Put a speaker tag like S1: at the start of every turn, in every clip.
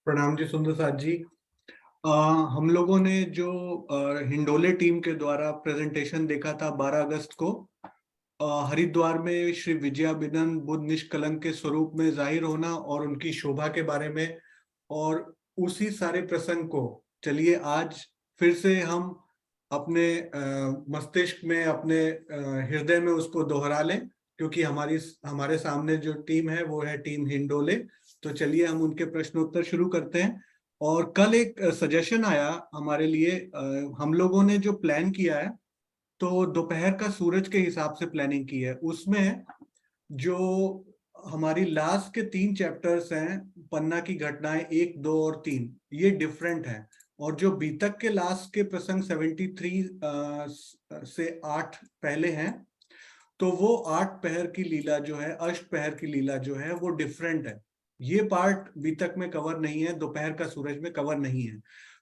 S1: प्रणाम जी सुंदर साथ जी। अ, हम लोगों ने जो हिंडोले टीम के द्वारा प्रेजेंटेशन देखा था 12 अगस्त को हरिद्वार में श्री विजयाबिनन बुद्ध निष्कलंक के स्वरूप में जाहिर होना और उनकी शोभा के बारे में, और उसी सारे प्रसंग को चलिए आज फिर से हम अपने मस्तिष्क में, अपने हृदय में उसको दोहरा लें, क्योंकि हमारे सामने जो टीम है वो है टीम हिंडोले। तो चलिए हम उनके प्रश्नोत्तर शुरू करते हैं। और कल एक सजेशन आया हमारे लिए, हम लोगों ने जो प्लान किया है तो दोपहर का सूरज के हिसाब से प्लानिंग की है। उसमें जो हमारी लास्ट के 3 चैप्टर्स हैं, पन्ना की घटनाएं 1, 2 और 3, ये डिफरेंट हैं। और जो बीतक के लास्ट के प्रसंग 73 से 8 पहले हैं, तो वो 8 पहर की लीला जो है, अष्ट पहर की लीला जो है वो डिफरेंट है। ये पार्ट बीतक में कवर नहीं है, दोपहर का सूरज में कवर नहीं है।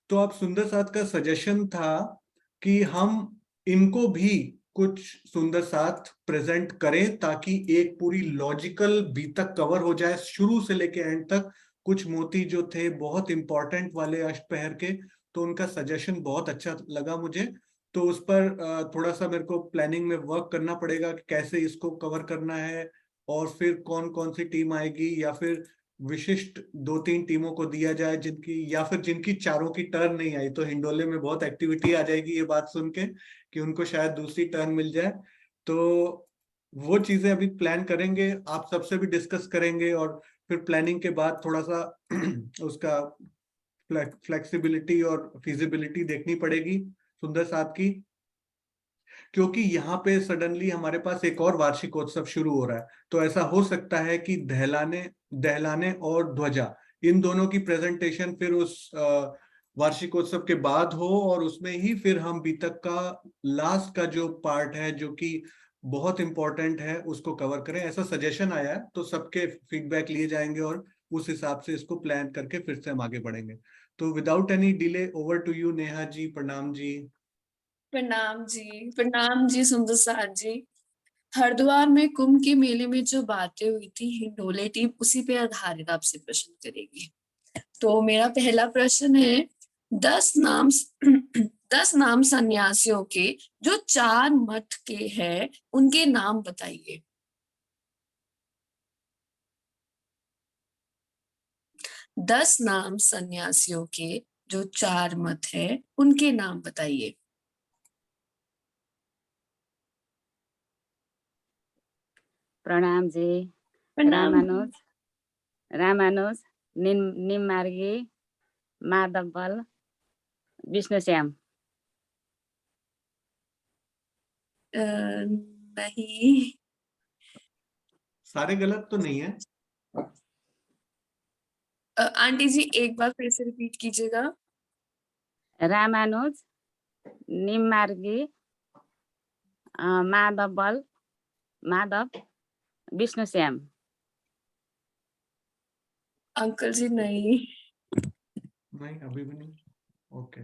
S1: तो अब सुंदर साथ का सजेशन था कि हम इनको भी कुछ सुंदर साथ प्रेजेंट करें, ताकि एक पूरी लॉजिकल बीतक कवर हो जाए शुरू से लेके एंड तक। कुछ मोती जो थे बहुत इंपॉर्टेंट वाले अष्टपहर के, तो उनका सजेशन बहुत अच्छा लगा मुझे। तो उस पर थोड़ा सा मेरे को प्लानिंग में वर्क करना पड़ेगा कि कैसे इसको कवर करना है, और फिर कौन कौन सी टीम आएगी, या फिर विशिष्ट 2-3 टीमों को दिया जाए जिनकी, या फिर जिनकी चारों की टर्न नहीं आई, तो हिंडोले में बहुत एक्टिविटी आ जाएगी ये बात सुन के कि उनको शायद दूसरी टर्न मिल जाए। तो वो चीजें अभी प्लान करेंगे, आप सबसे भी डिस्कस करेंगे, और फिर प्लानिंग के बाद थोड़ा सा उसका फ्लेक्सिबिलिटी और फिजिबिलिटी देखनी पड़ेगी सुंदर साथ की, क्योंकि यहाँ पे सडनली हमारे पास एक और वार्षिकोत्सव शुरू हो रहा है। तो ऐसा हो सकता है कि दहलाने दहलाने और ध्वजा, इन दोनों की प्रेजेंटेशन फिर उस वार्षिकोत्सव के बाद हो, और उसमें ही फिर हम बीतक का लास्ट का जो पार्ट है जो कि बहुत इंपॉर्टेंट है उसको कवर करें। ऐसा सजेशन आया है, तो सबके फीडबैक लिए जाएंगे और उस हिसाब से इसको प्लान करके फिर से हम आगे बढ़ेंगे। तो without any delay, over to you Neha ji. प्रणाम जी।
S2: प्रणाम जी सुंदर साथ जी। हरिद्वार में कुंभ के मेले में जो बातें हुई थी, हिंडोले टीम उसी पे आधारित आपसे प्रश्न करेगी। तो मेरा पहला प्रश्न है, 10 नाम 10 नाम सन्यासियों के जो 4 मठ के हैं, उनके नाम बताइए। 10 नाम सन्यासियों के जो 4 मठ है, उनके नाम बताइए।
S3: प्रणाम जी।
S2: प्रणाम।
S3: रामानुज, निम्मार्गी, माधवल, विष्णुश्याम।
S2: नहीं,
S1: सारे गलत तो नहीं है।
S2: आंटी जी एक बार फिर से रिपीट कीजिएगा।
S3: रामानुज, निम्मार्गी, माधव, विष्णुश्याम।
S2: अंकल जी नहीं।
S1: नहीं, अभी भी नहीं। ओके।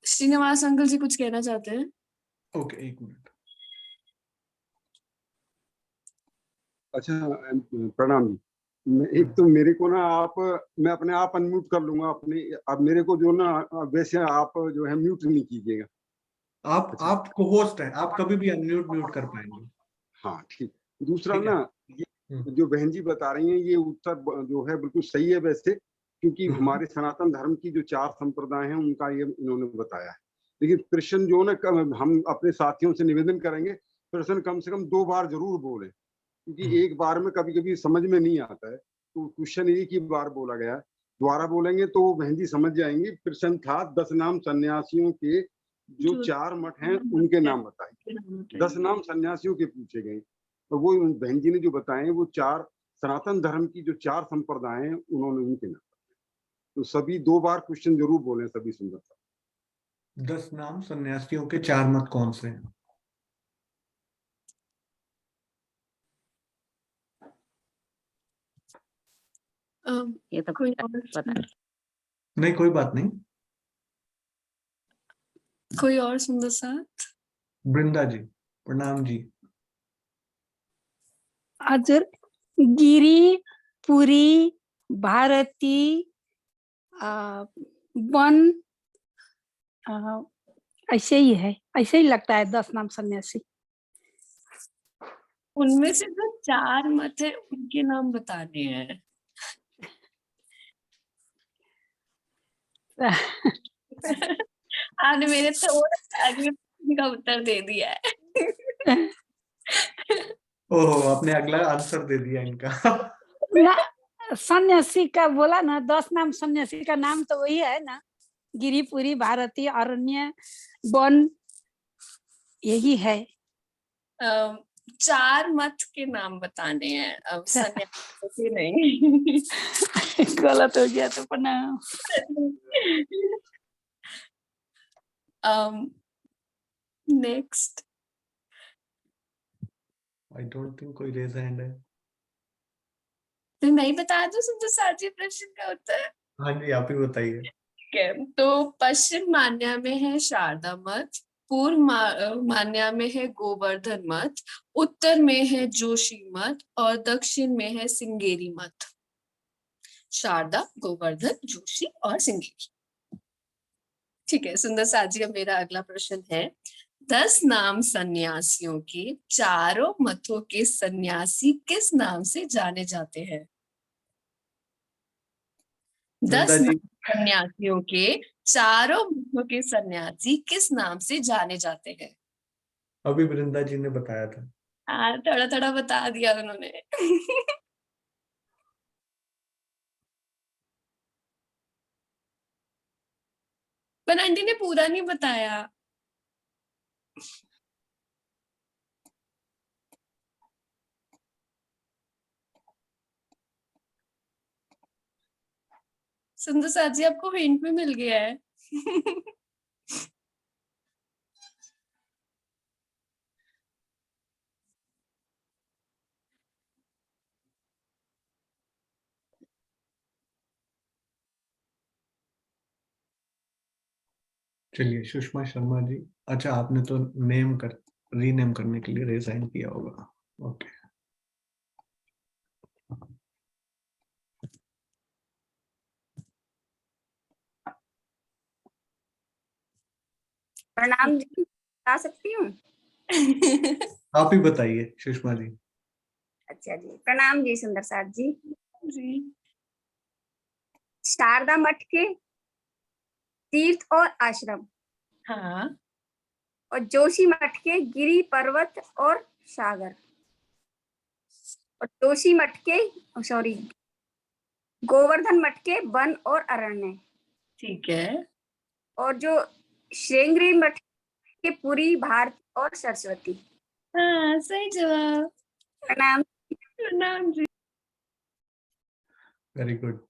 S2: श्रीनिवास अंकल जी कुछ कहना चाहते हैं?
S1: Okay, 1 minute.
S4: अच्छा, प्रणाम जी। एक तो मेरे को ना मैं अपने आप अनम्यूट कर लूंगा अपने। अब मेरे को जो ना वैसे आप जो है म्यूट नहीं कीजिएगा। अच्छा।
S1: आप को होस्ट हैं, आप कभी भी अनम्यूट म्यूट कर पाएंगे।
S4: हाँ ठीक। दूसरा
S1: ठीक है।
S4: ना, ये जो बहन जी बता रही हैं ये उत्तर जो है बिल्कुल सही है वैसे, क्योंकि हमारे सनातन धर्म की जो 4 संप्रदाय हैं उनका ये इन्होंने बताया है। लेकिन प्रश्न जो ना हम अपने साथियों से निवेदन करेंगे, प्रश्न कम से कम 2 बार जरूर बोले, क्योंकि एक बार में कभी कभी समझ में नहीं आता है। तो क्वेश्चन एक ही बार बोला गया है, दोबारा बोलेंगे तो वो बहन जी समझ जाएंगी। प्रश्न था 10 नाम सन्यासियों के जो 4 मठ हैं उनके नाम बताइए। 10 नाम सन्यासियों के पूछे गए, तो वो बहन जी ने जो बताए वो 4 सनातन धर्म की जो 4 संप्रदाय हैं उन्होंने उनके नाम बताए। तो सभी 2 बार क्वेश्चन जरूर बोले सभी सुंदर सा।
S1: 10 नाम सन्यासियों के 4 मत कौन से हैं?
S3: ये तो पता
S1: नहीं, कोई बात नहीं।
S2: कोई और सुंदर साथ?
S1: वृंदा जी। प्रणाम जी।
S5: आजर, गिरी, पुरी, भारती, वन, ऐसे ही है, ऐसे ही लगता है 10 नाम सन्यासी।
S2: उनमें से जो 4 मत है उनके नाम बताने हैं। आपने मेरे थोड़ा अगले प्रश्न का उत्तर दे दिया है।
S1: ओहो, आपने अगला आंसर दे दिया इनका।
S5: ना, सन्यासी का बोला ना, 10 नाम सन्यासी का नाम तो वही है ना, गिरिपुरी, भारती, अरण्य, वन, यही है।
S2: 4 मत के नाम बताने हैं, अब सन्यासी नहीं।
S5: गलत हो गया तो प्रणाम।
S2: नेक्स्ट।
S1: आई डोंट थिंक कोई रेज हैंड है।
S2: तो नहीं बता दो सुंदर साजी प्रश्न का उत्तर।
S1: हाँ जी, आप ही बताइए।
S2: ठीक है, तो पश्चिम मान्या में है शारदा मठ, पूर्व मान्या में है गोवर्धन मठ, उत्तर में है जोशी मठ और दक्षिण में है सिंगेरी मठ। शारदा, गोवर्धन, जोशी और सिंगेरी। ठीक है सुंदर साजी, अब मेरा अगला प्रश्न है, 10 नाम सन्यासियों के चारों मतों के सन्यासी किस नाम से जाने जाते हैं? 10
S1: वृंदा जी।
S2: सन्यासियों के चारों मतों के सन्यासी किस नाम से जाने जाते हैं?
S1: अभी वृंदा जी ने बताया था।
S2: हाँ, थोड़ा थोड़ा बता दिया उन्होंने। पर आंटी ने पूरा नहीं बताया। सुंदर साजी, आपको हिंट में मिल गया है।
S1: चलिए सुषमा शर्मा जी। अच्छा, आपने तो रीनेम करने के लिए रेज हैंड किया होगा। ओके।
S6: प्रणाम जी, बता सकती हूँ?
S1: आप ही बताइए सुषमा जी।
S6: अच्छा जी, प्रणाम जी सुंदर साथ जी।
S2: जी।
S6: शारदा मठ के तीर्थ और आश्रम,
S2: हाँ।
S6: और जोशी मठ के गिरी, पर्वत और सागर, और जोशी मठ के सॉरी गोवर्धन मठ के वन और अरण्य,
S2: ठीक है।
S6: और जो श्रृंगेरी मठ के पुरी, भारत और सरस्वती।
S2: हाँ, सही जवाब।
S6: प्रणाम।
S2: प्रणाम जी।
S1: Very good.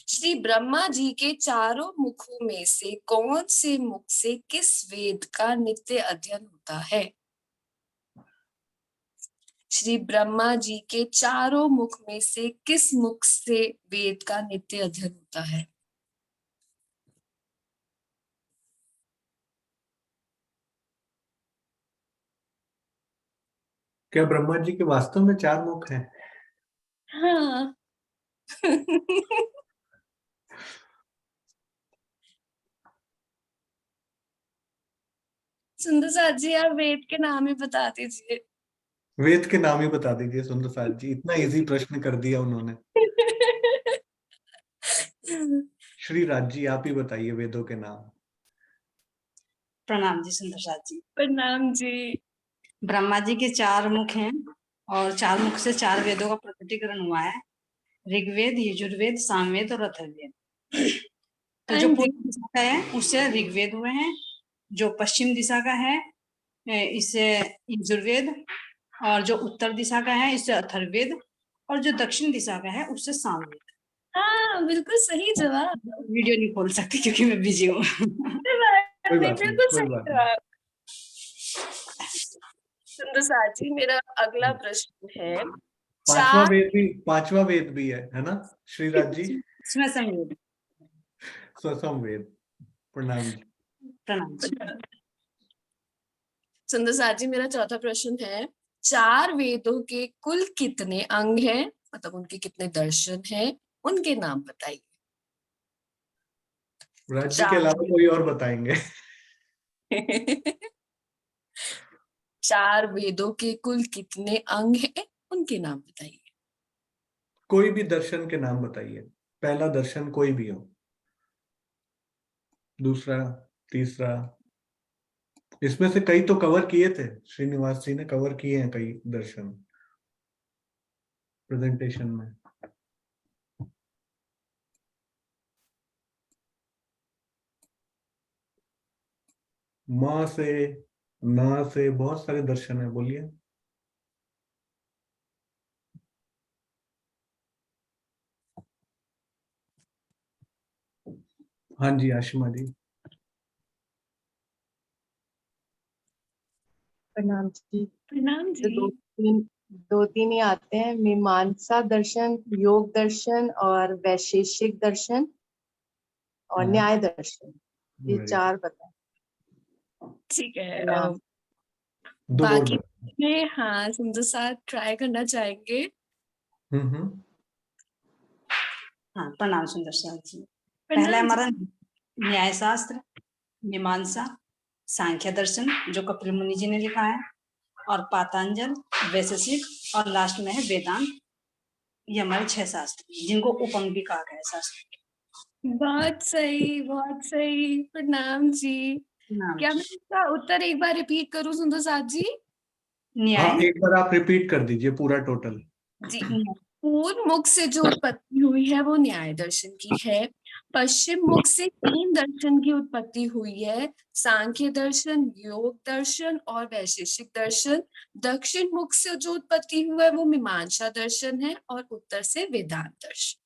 S2: श्री ब्रह्मा जी के चारों मुखों में से कौन से मुख से किस वेद का नित्य अध्ययन होता है? श्री ब्रह्मा जी के चारों मुख में से किस मुख से वेद का नित्य अध्ययन होता है?
S1: क्या ब्रह्मा जी के वास्तव में 4 मुख हैं?
S2: हाँ। सुंदर साथ जी, आप वेद के नाम ही बता दीजिए।
S1: वेद के नाम ही बता दीजिए सुंदर साथ जी, इतना इजी प्रश्न कर दिया उन्होंने। श्री राज जी, आप ही बताइए वेदों के नाम।
S7: प्रणाम जी सुंदर साथ जी।
S2: प्रणाम जी।
S7: ब्रह्मा जी के 4 मुख हैं और 4 मुख से 4 वेदों का प्रकटीकरण हुआ है, ऋग्वेद, यजुर्वेद, सामवेद और अथर्ववेद। तो जो पूर्व दिशा का है उससे ऋग्वेद हुए हैं, जो पश्चिम दिशा का है इससे यजुर्वेद, और जो उत्तर दिशा का है इससे अथर्ववेद, और जो दक्षिण दिशा का है उससे सामवेद।
S2: हाँ, बिल्कुल सही जवाब।
S7: वीडियो नहीं खोल सकती क्योंकि मैं बिजी हूँ।
S2: बिल्कुल सही जवाब। सुंदर साथ जी, मेरा अगला प्रश्न है,
S1: पांचवा वेद भी है ना श्रीराज जी?
S7: इसमें संवेद।
S1: स्वसम वेद। प्रणाम जी।
S7: प्रणाम जी।
S2: सुंदर साथ जी, मेरा चौथा प्रश्न है, 4 वेदों के कुल कितने अंग हैं, मतलब उनके कितने दर्शन हैं, उनके नाम बताइए।
S1: राज जी के अलावा कोई और बताएंगे?
S2: 4 वेदों के कुल कितने अंग हैं, उनके नाम बताइए।
S1: कोई भी दर्शन के नाम बताइए, पहला दर्शन कोई भी हो, दूसरा, तीसरा। इसमें से कई तो कवर किए थे, श्रीनिवास जी ने कवर किए हैं कई दर्शन प्रेजेंटेशन में। माँ से, ना से बहुत सारे दर्शन है, बोलिए। हाँ जी आशिमा जी।
S8: प्रणाम जी।
S2: प्रणाम
S8: तो
S2: जी।
S8: दो तीन ही आते हैं, मीमांसा दर्शन, योग दर्शन और वैशेषिक दर्शन और
S1: हाँ,
S8: न्याय दर्शन, ये
S1: very
S8: 4 बताए।
S2: ठीक है।
S8: प्रणाम।
S1: दो और
S2: बाकी में हाँ सुंदर साथ ट्राई करना चाहेंगे।
S1: हम्म।
S7: हाँ, प्रणाम सुंदर साथ जी।
S2: प्रणाम
S7: पहला
S2: जी।
S7: हमारा न्याय शास्त्र, मीमांसा, सांख्य दर्शन जो कपिल मुनि जी ने लिखा है, और पातंजल, वैशेषिक, और लास्ट में है वेदांत। ये हमारे 6 शास्त्र जिनको उपंग भी कहा गया है शास्त्र।
S2: बहुत सही, बहुत सही। प्रणाम जी।
S7: नाम
S2: क्या मैं इसका उत्तर एक बार रिपीट करूं सुंदर साथ जी?
S1: हाँ,
S7: न्याय,
S1: एक बार आप रिपीट कर दीजिए पूरा टोटल।
S2: जी। पूर्व मुख से जो उत्पत्ति हुई है वो न्याय दर्शन की है। पश्चिम मुख से 3 दर्शन की उत्पत्ति हुई है, सांख्य दर्शन, योग दर्शन और वैशेषिक दर्शन। दक्षिण मुख से जो उत्पत्ति हुआ है वो मीमांसा दर्शन है, और उत्तर से वेदांत दर्शन।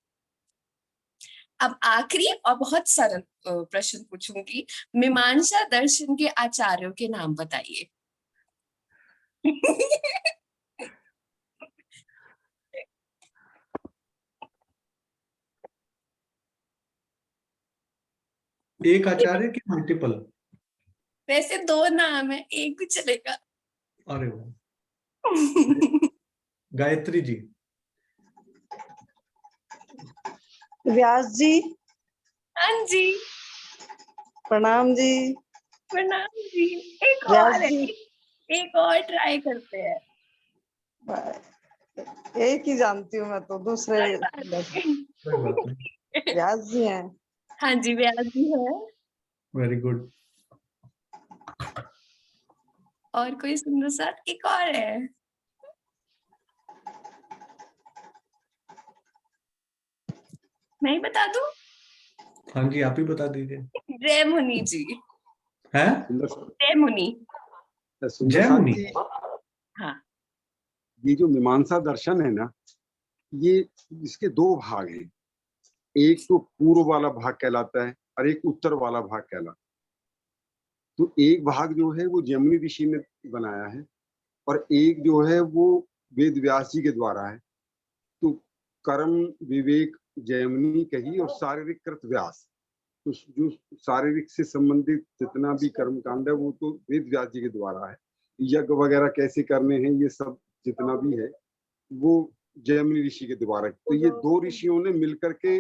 S2: अब आखिरी और बहुत सरल प्रश्न पूछूंगी, मीमांसा दर्शन के आचार्यों के नाम बताइए।
S1: एक आचार्य की मल्टीपल?
S2: वैसे 2 नाम है, एक भी चलेगा।
S1: अरे वो गायत्री जी।
S9: व्यास जी।
S2: हाँ जी।
S9: प्रणाम जी।
S2: प्रणाम जी। एक
S9: व्यास
S2: और है,
S9: जी।
S2: एक और ट्राई करते हैं।
S9: एक ही जानती हूँ मैं तो, दूसरे
S2: कोई बात नहीं।
S1: कोई बात नहीं।
S9: व्यास जी हैं।
S2: हाँ जी, व्यास जी है।
S1: Very good.
S2: और कोई सुंदर साथ एक और है। मैं ही बता दूं?
S1: हाँ जी, आप ही बता दीजिए।
S2: जय मुनि जी।
S1: है?
S2: जय मुनि।
S4: सुंदर
S1: जय
S4: साथ
S1: मुनि।
S4: जी,
S2: हाँ।
S4: ये जो मीमांसा दर्शन है ना, ये इसके 2 भाग हैं। एक तो पूर्व वाला भाग कहलाता है और एक उत्तर वाला भाग कहलाता है। तो एक भाग जो है वो जैमिनी ऋषि ने बनाया है, और एक जो है वो वेद व्यास जी के द्वारा है। तो कर्म विवेक जैमिनी कही और शारीरिक कृत व्यास। तो जो शारीरिक से संबंधित जितना भी कर्म कांड है वो तो वेद व्यास जी के द्वारा है। यज्ञ वगैरह कैसे करने हैं ये सब जितना भी है वो जैमिनी ऋषि के द्वारा है। तो ये 2 ऋषियों ने मिलकर के,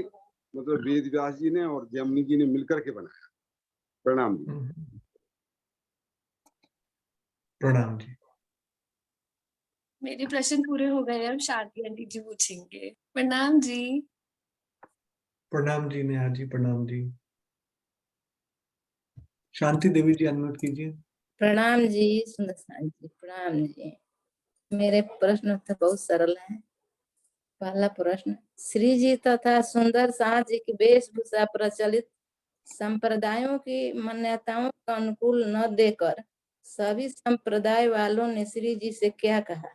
S4: मतलब वेद व्यास जी ने और जैमिनी जी ने मिलकर के बनाया। प्रणाम जी।
S1: प्रणाम जी।
S2: मेरे प्रश्न पूरे हो गए, अब शांति आंटी जी पूछेंगे। प्रणाम जी।
S1: प्रणाम जी नेहा जी, प्रणाम जी। शांति देवी जी अनम्यूट कीजिए।
S10: प्रणाम जी सुंदर जी। प्रणाम जी। मेरे प्रश्न तो बहुत सरल है। पहला प्रश्न, श्री जी तथा सुंदर साथ जी की वेशभूषा प्रचलित संप्रदायों की मान्यताओं का अनुकूल न देकर सभी संप्रदाय वालों ने श्री जी से क्या कहा?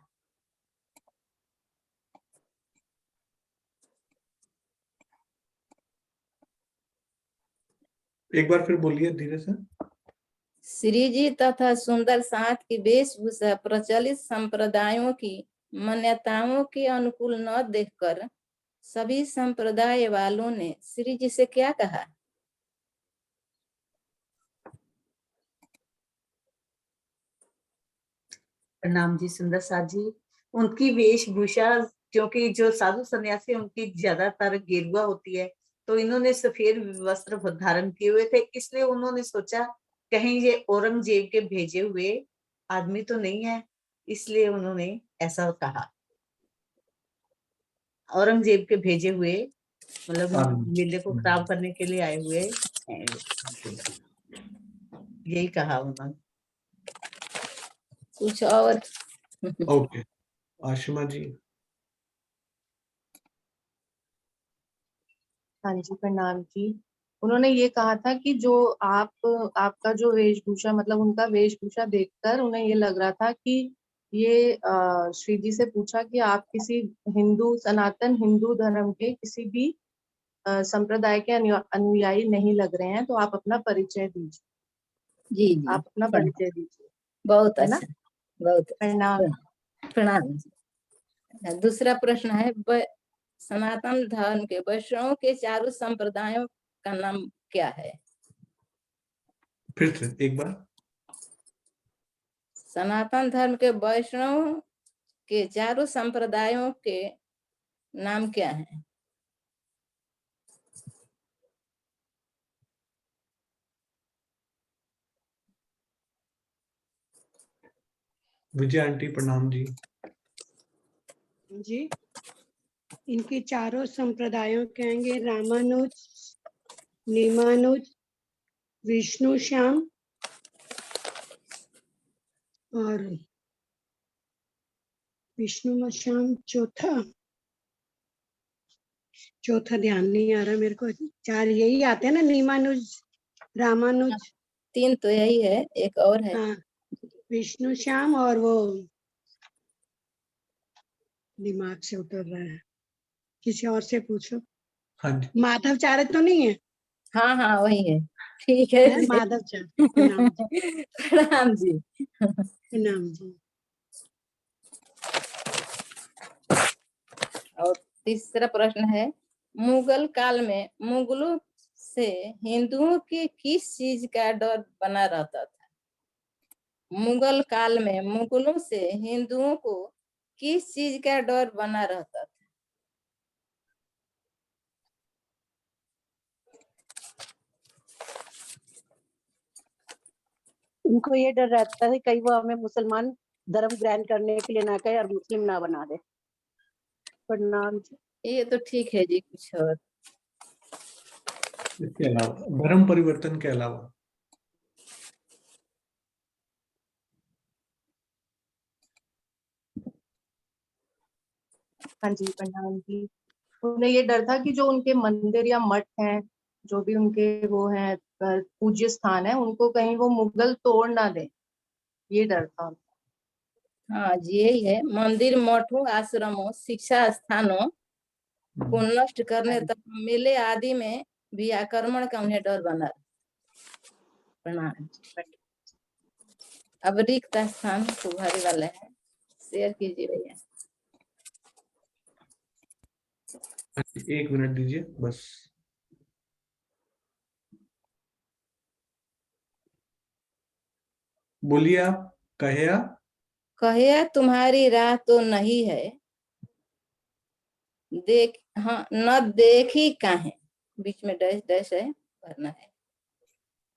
S1: एक बार फिर बोलिए धीरे से।
S10: श्री जी तथा सुंदर साथ की वेशभूषा प्रचलित संप्रदायों की मान्यताओं के अनुकूल न देखकर सभी संप्रदाय वालों ने श्री जी से क्या कहा?
S11: प्रणाम जी सुंदर साथ जी। उनकी वेशभूषा, क्योंकि जो साधु सन्यासी उनकी ज्यादातर गेरुआ होती है, तो इन्होंने सफेद वस्त्र धारण किए हुए थे, इसलिए उन्होंने सोचा कहीं ये औरंगजेब के भेजे हुए आदमी तो नहीं है, इसलिए उन्होंने ऐसा कहा। औरंगजेब के भेजे हुए, मतलब मेले को खराब करने के लिए आए हुए हैं, यही कहा उन्होंने।
S10: कुछ और?
S1: ओके, आशिमा जी।
S8: हाँ जी, प्रणाम जी। उन्होंने ये कहा था कि जो आपका जो वेशभूषा, मतलब उनका वेशभूषा देखकर उन्हें ये लग रहा था कि ये श्री जी से पूछा कि आप किसी सनातन हिंदू धर्म के किसी भी संप्रदाय के अनुयायी नहीं लग रहे हैं, तो आप अपना परिचय दीजिए।
S10: जी जी,
S8: आप अपना परिचय दीजिए।
S10: बहुत
S8: है ना?
S10: अच्छा, बहुत
S8: प्रणाम।
S10: प्रणाम जी। दूसरा प्रश्न है, सनातन धर्म के वैष्णव के चारों संप्रदायों का नाम क्या है?
S1: फिर से एक बार।
S10: सनातन धर्म के वैष्णव के चारों संप्रदायों के नाम क्या है?
S1: विजय आंटी प्रणाम जी।
S12: जी, इनके चारों संप्रदायों कहेंगे रामानुज, नीमानुज, विष्णु श्याम और विष्णु श्याम चौथा ध्यान नहीं आ रहा मेरे को। चार यही आते हैं ना, नीमानुज, रामानुज।
S10: 3 तो यही है, एक और है।
S12: हाँ, विष्णु श्याम, और वो दिमाग से उतर रहा है, किसी और से पूछो।
S1: हाँ जी।
S12: माधवचार्य तो नहीं है?
S10: हाँ हाँ वही है, ठीक है जी।
S12: माधवचार्य। प्रणाम जी।
S10: प्रणाम जी।
S12: प्रणाम जी।
S10: और तीसरा प्रश्न है, मुगल काल में मुगलों से हिंदुओं के किस चीज का डर बना रहता था? मुगल काल में मुगलों से हिंदुओं को किस चीज का डर बना रहता था?
S13: उनको ये डर रहता है कहीं वो हमें मुसलमान धर्म ग्रहण करने के लिए ना कहे और मुस्लिम ना बना दे। प्रणाम जी।
S10: ये तो ठीक है जी, कुछ और?
S1: इसके अलावा धर्म परिवर्तन के अलावा?
S8: हाँ जी, प्रणाम जी। उन्हें ये डर था कि जो उनके मंदिर या मठ हैं, जो भी उनके वो हैं पूज्य स्थान है, उनको कहीं वो मुगल तोड़ ना दे, ये डर था।
S10: हाँ जी, यही है, मंदिर मठों आश्रमों शिक्षा स्थानों को नष्ट करने तक मेले आदि में भी आक्रमण का उन्हें डर बना। प्रणाम। अब रिक्त स्थान तुम्हारे वाले हैं, शेयर कीजिए भैया।
S1: 1 मिनट दीजिए बस। बोलिए आप।
S10: कहिया तुम्हारी राह तो नहीं है, देख हाँ न देखी काहे, बीच में डैश डैश है, भरना है।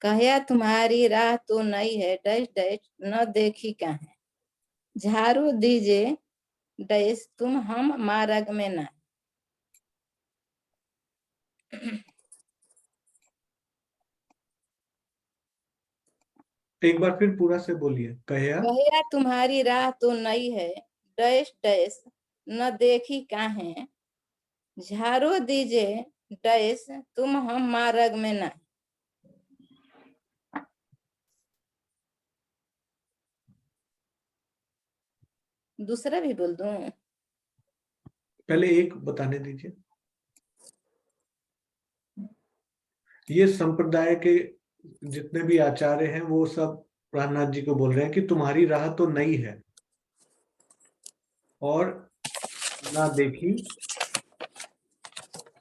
S10: कहिया तुम्हारी राह तो नहीं है, डैश डैश न देखी काहे, झाड़ू दीजिए डैश तुम हम मार्ग में ना।
S1: एक बार फिर पूरा से बोलिए।
S10: कहिया तुम्हारी राह तो नहीं है, डैश डैश न देखी काहे, झाड़ू दीजिए डैश तुम हम मार्ग में ना। दूसरा भी बोल दूं?
S1: पहले एक बताने दीजिए। ये संप्रदाय के जितने भी आचार्य हैं वो सब प्राणनाथ जी को बोल रहे हैं कि तुम्हारी राह तो नई है और ना देखी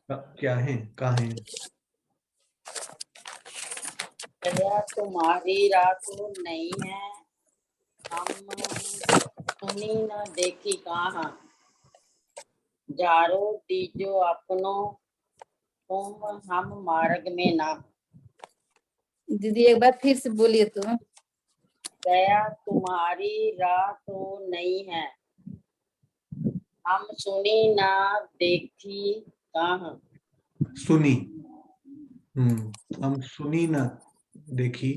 S1: क्या है, कहाँ है?
S14: कहिया तुम्हारी राह तो नहीं है, हम सुनी न देखी कहाँ, जारो दीजो अपनो तुम हम मार्ग में ना।
S10: दीदी एक बार फिर से बोलिए तो।
S14: दया तुम्हारी राह तो नहीं है, हम सुनी ना देखी कहाँ।
S1: सुनी, हम सुनी ना देखी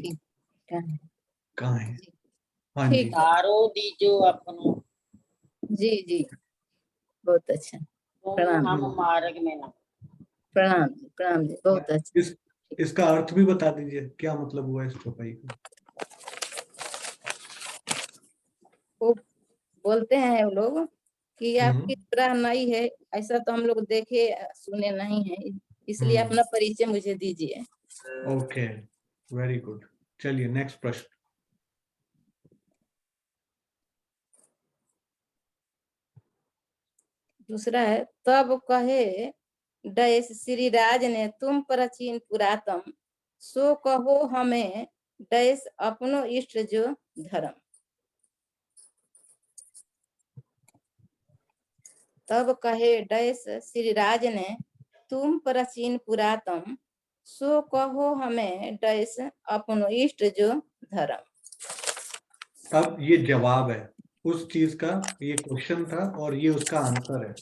S1: कहाँ है। हाँ जी,
S10: ठीक है
S14: जारो दीजो अपनो
S10: जी जी, बहुत अच्छा,
S14: तुम
S10: प्रणाम
S14: हम मार्ग में ना।
S10: प्रणाम जी, बहुत अच्छा।
S1: इसका अर्थ भी बता दीजिए, क्या मतलब हुआ इस चौपाई का?
S10: वो बोलते हैं वो लोग कि आपकी
S1: हम्म,
S10: राह नई है, ऐसा तो हम लोग देखे सुने नहीं है, इसलिए अपना परिचय मुझे दीजिए।
S1: Okay, very good. चलिए नेक्स्ट प्रश्न।
S10: दूसरा है, तब कहे डैश श्री राज ने तुम प्राचीन पुरातन, सो कहो हमें डैश अपनो इष्ट जो धर्म। तब कहे डैश श्री राज ने तुम प्राचीन पुरातन, सो कहो हमें डैश अपनो इष्ट जो धर्म।
S1: अब ये जवाब है उस चीज का, ये क्वेश्चन था और ये उसका आंसर है,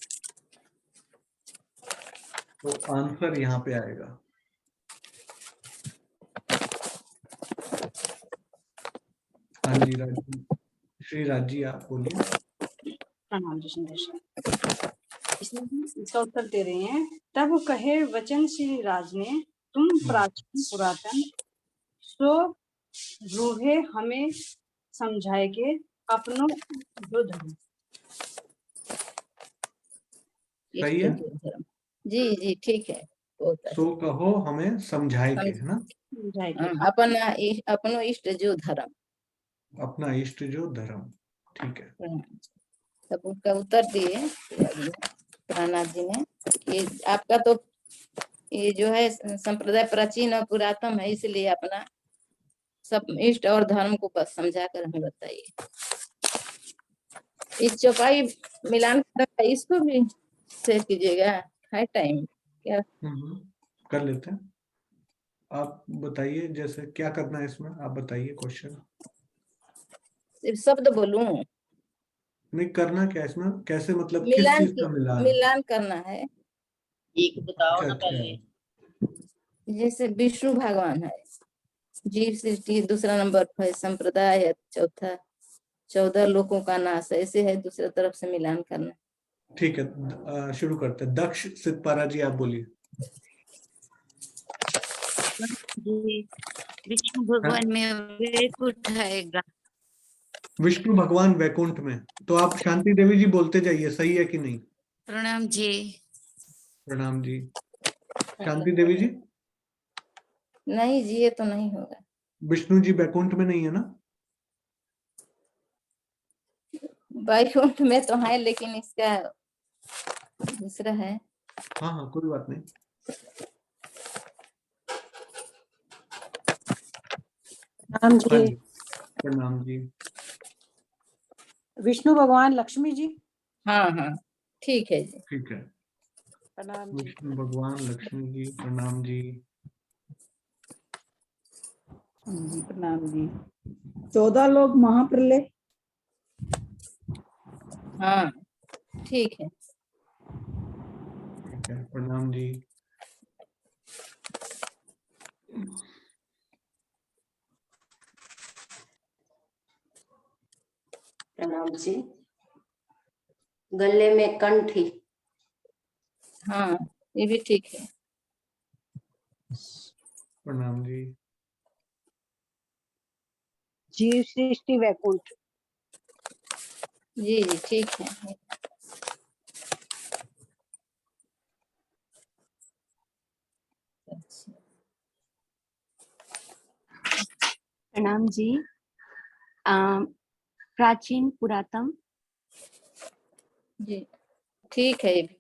S1: तो आंसर यहाँ पे आएगा। हाँ जी श्री राज जी आप बोलिए।
S7: प्रणाम जी संदेश। इसमें हम इसका उत्तर दे रहे हैं। तब कहे वचन श्री राज ने तुम प्राचीन पुरातन, सो रूहे हमें समझाएगे अपनो जो धर्म।
S1: सही है,
S10: जी जी ठीक है, बहुत अच्छा।
S1: सो कहो हमें समझाए के, है ना?
S10: अपनो इष्ट जो धर्म,
S1: अपना इष्ट जो धर्म, ठीक है।
S10: तब उनका उत्तर दिए प्राणनाथ जी ने कि आपका तो ये जो है संप्रदाय प्राचीन और पुरातन है, इसलिए अपना सब इष्ट और धर्म को बस समझा कर हमें बताइए। इस चौपाई मिलान इसको भी शेयर कीजिएगा, है टाइम क्या?
S1: कर लेते हैं, आप बताइए जैसे क्या करना है इसमें, आप बताइए क्वेश्चन।
S10: सिर्फ शब्द बोलूं?
S1: नहीं, करना क्या है इसमें, कैसे, मतलब किस चीज का मिलान?
S10: मिलान करना है।
S14: एक बताओ ना
S1: अच्छा,
S14: पहले।
S10: जैसे विष्णु भगवान है, जीव सृष्टि दूसरा नंबर पर, संप्रदाय है चौथा, 14 लोगों का नाश, ऐसे है दूसरी तरफ से मिलान करना।
S1: ठीक है, शुरू करते हैं। दक्ष सिद्धपारा जी आप बोलिए।
S15: विष्णु भगवान में वैकुंठ आएगा।
S1: विष्णु भगवान वैकुंठ में, तो आप शांति देवी जी बोलते जाइए, सही है कि नहीं?
S15: प्रणाम जी।
S1: प्रणाम जी। शांति देवी जी?
S10: नहीं जी, ये तो नहीं होगा।
S1: विष्णु जी वैकुंठ में नहीं है ना?
S10: वैकुंठ में तो है, लेकिन इसका दूसरा है।
S1: हाँ हाँ, कोई बात नहीं।
S12: प्रणाम जी।
S1: प्रणाम जी।
S12: विष्णु भगवान लक्ष्मी जी।
S10: हाँ हाँ ठीक है जी।
S1: ठीक है,
S12: प्रणाम जी।
S1: विष्णु भगवान लक्ष्मी जी, प्रणाम जी।
S12: प्रणाम जी। 14 लोग महाप्रलय।
S10: हाँ ठीक है।
S1: ठीक है, प्रणाम जी।
S16: प्रणाम जी। गले में कंठी।
S10: हाँ ये भी ठीक है।
S1: प्रणाम जी।
S13: जीव सृष्टि वैकुंठ।
S10: जी जी ठीक है।
S17: प्रणाम जी। प्राचीन पुरातन।
S10: जी ठीक है ये भी।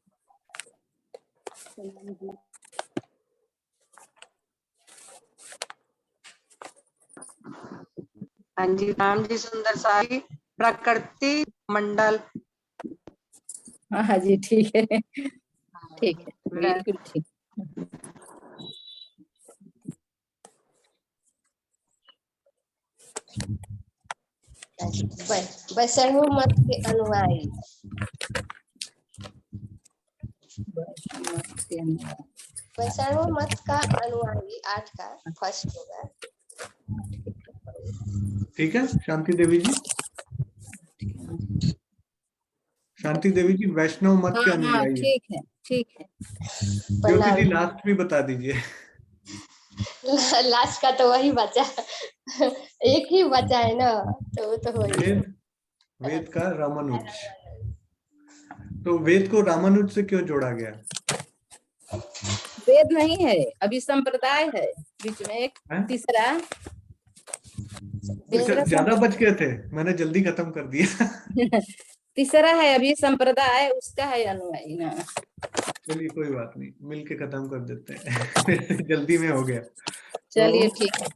S9: हाँ जी, राम जी सुंदर साई प्रकृति मंडल।
S10: हाँ जी, ठीक है, ठीक है, बिल्कुल ठीक।
S16: वैष्णव मत के अनुयायी। वैष्णव मत का अनुयायी 8 का फर्स्ट होगा।
S1: ठीक है शांति देवी जी, शांति देवी जी वैष्णव मत के
S10: हाँ
S1: अनुयायी है।
S10: ठीक है, ठीक है।
S1: ज्योति जी लास्ट भी बता दीजिए।
S16: लास्ट का तो वही बचा, एक ही बचा है ना, तो वो तो वही।
S1: वेद का रामानुज। तो वेद को रामानुज से क्यों जोड़ा गया?
S10: वेद नहीं है, अभी संप्रदाय है बीच में एक तीसरा।
S1: अच्छा, ज्यादा बच गए थे, मैंने जल्दी खत्म कर दिया।
S10: तीसरा है अभी संप्रदाय, उसका है अनुयायी ना।
S1: चलिए कोई बात नहीं, मिलके खत्म कर देते हैं। जल्दी में हो गया।
S10: चलिए ठीक है।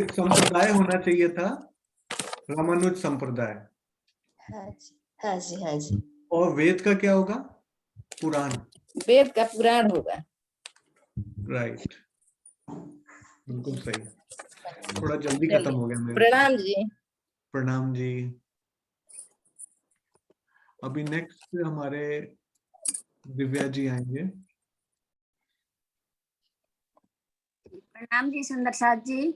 S1: संप्रदाय होना चाहिए था रामानुज संप्रदाय।
S16: हाँ जी, हाँ जी, हाँ जी।
S1: और वेद का क्या होगा? पुराण।
S10: वेद का पुराण होगा।
S1: राइट, बिल्कुल सही। थोड़ा जल्दी खत्म हो गया मेरे।
S10: प्रणाम जी।
S1: प्रणाम जी। अभी नेक्स्ट हमारे दिव्या जी आएंगे।
S6: प्रणाम जी सुंदर साथ जी।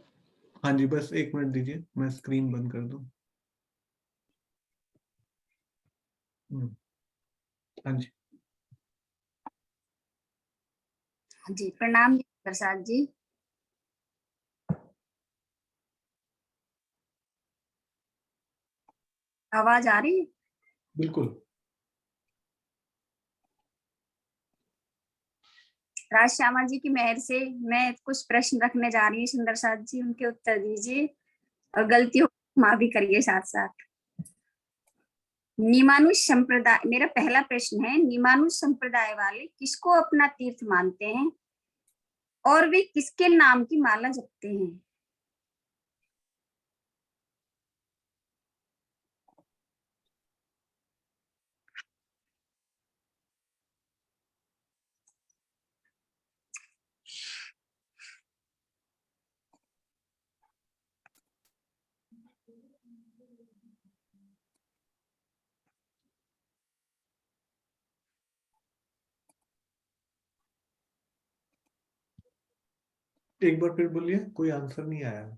S1: हाँ जी, बस 1 मिनट दीजिए, मैं स्क्रीन बंद कर दूं। हाँ जी।
S6: जी प्रणाम जी प्रसाद जी। आवाज आ रही है?
S1: बिल्कुल।
S6: राज श्यामा जी की मेहर से मैं कुछ प्रश्न रखने जा रही हूँ सुंदर साथ जी, उनके उत्तर दीजिए और गलतियों को माफ भी करिए साथ साथ। निमानुष संप्रदाय, मेरा पहला प्रश्न है, निमानुष संप्रदाय वाले किसको अपना तीर्थ मानते हैं और वे किसके नाम की माला जपते हैं?
S1: एक बार फिर बोलिए, कोई आंसर नहीं आया।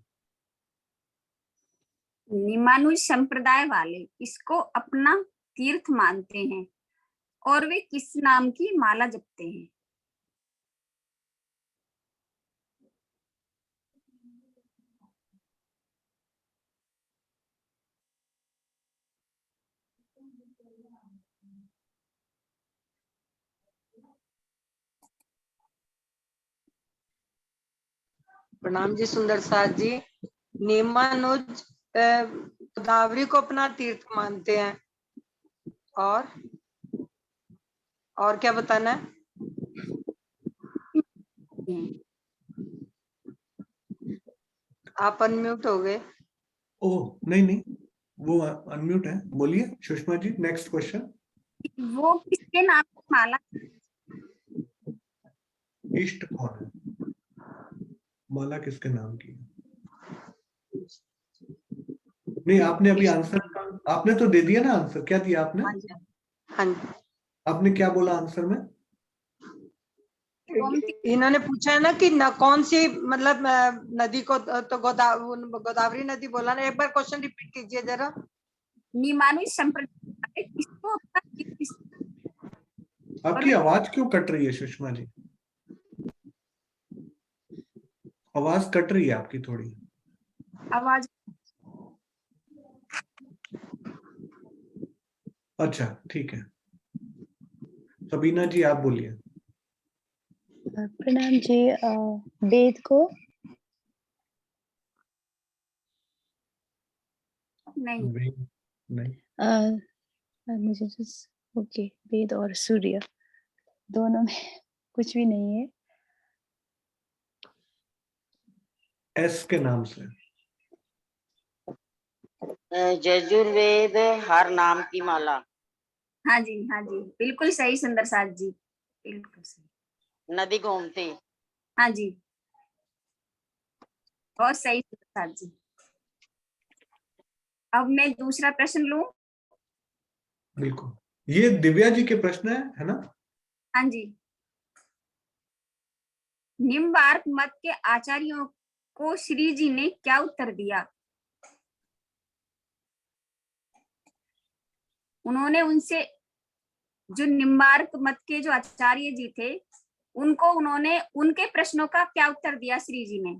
S6: निमानुष संप्रदाय वाले किसको अपना तीर्थ मानते हैं और वे किस नाम की माला जपते हैं?
S9: प्रणाम जी सुंदर साथ जी। निमानुज गोदावरी को अपना तीर्थ मानते हैं और क्या बताना है? आप अनम्यूट हो गए।
S1: ओह नहीं, वो अनम्यूट है। बोलिए सुषमा जी, नेक्स्ट क्वेश्चन।
S6: वो किसके नाम की माला?
S1: इष्ट कौन है? माला किसके नाम की? नहीं, आपने अभी आंसर, आपने तो दे दिया ना आंसर। क्या दिया आपने?
S9: हाँ जी।
S1: आपने क्या बोला आंसर में?
S9: इन्होंने पूछा है ना कि कौन सी मतलब नदी को, तो गोदावरी नदी बोला ना। एक बार क्वेश्चन रिपीट कीजिए जरा।
S6: निमानुष संप्रदाय किसको अपना तीर्थ?
S1: आपकी आवाज क्यों कट रही है सुषमा जी? आवाज कट रही है आपकी थोड़ी।
S6: आवाज
S1: अच्छा ठीक है, सबीना जी आप बोलिए।
S18: प्रणाम जी। वेद को
S1: नहीं
S18: मुझे ओके, वेद और सूर्य दोनों में कुछ भी नहीं है।
S1: एस के नाम से।
S14: यजुर्वेद हर नाम की माला।
S6: हाँ जी, हाँ जी, बिल्कुल सही सुंदर साथ जी, बिल्कुल सही।
S14: नदी गोमती।
S6: हाँ जी, बहुत सही सुंदर साथ जी। अब मैं दूसरा प्रश्न लूं।
S1: बिल्कुल, ये दिव्या जी के प्रश्न है ना?
S6: हाँ जी। निम्बार्क मत के आचार्यों को श्री जी ने क्या उत्तर दिया? उन्होंने उनसे, जो निम्बार्क मत के जो आचार्य जी थे, उनको उन्होंने उनके प्रश्नों का क्या उत्तर दिया श्री जी ने?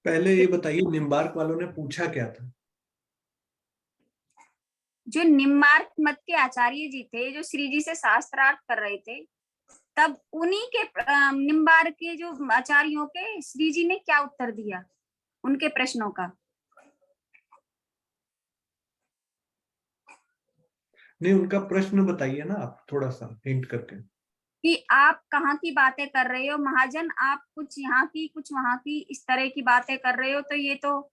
S1: पहले ये बताइए, निम्बार्क वालों ने पूछा क्या था?
S6: जो निम्बार्क मत के आचार्य जी थे, जो श्री जी से शास्त्रार्थ कर रहे थे, तब उन्हीं के निम्बार्क के जो आचार्यों के श्री जी ने क्या उत्तर दिया उनके प्रश्नों का?
S1: नहीं, उनका प्रश्न बताइए ना आप, थोड़ा सा हिंट करके।
S6: कि आप कहाँ की बातें कर रहे हो महाजन, आप कुछ यहाँ की कुछ वहां की इस तरह की बातें कर रहे हो, तो ये तो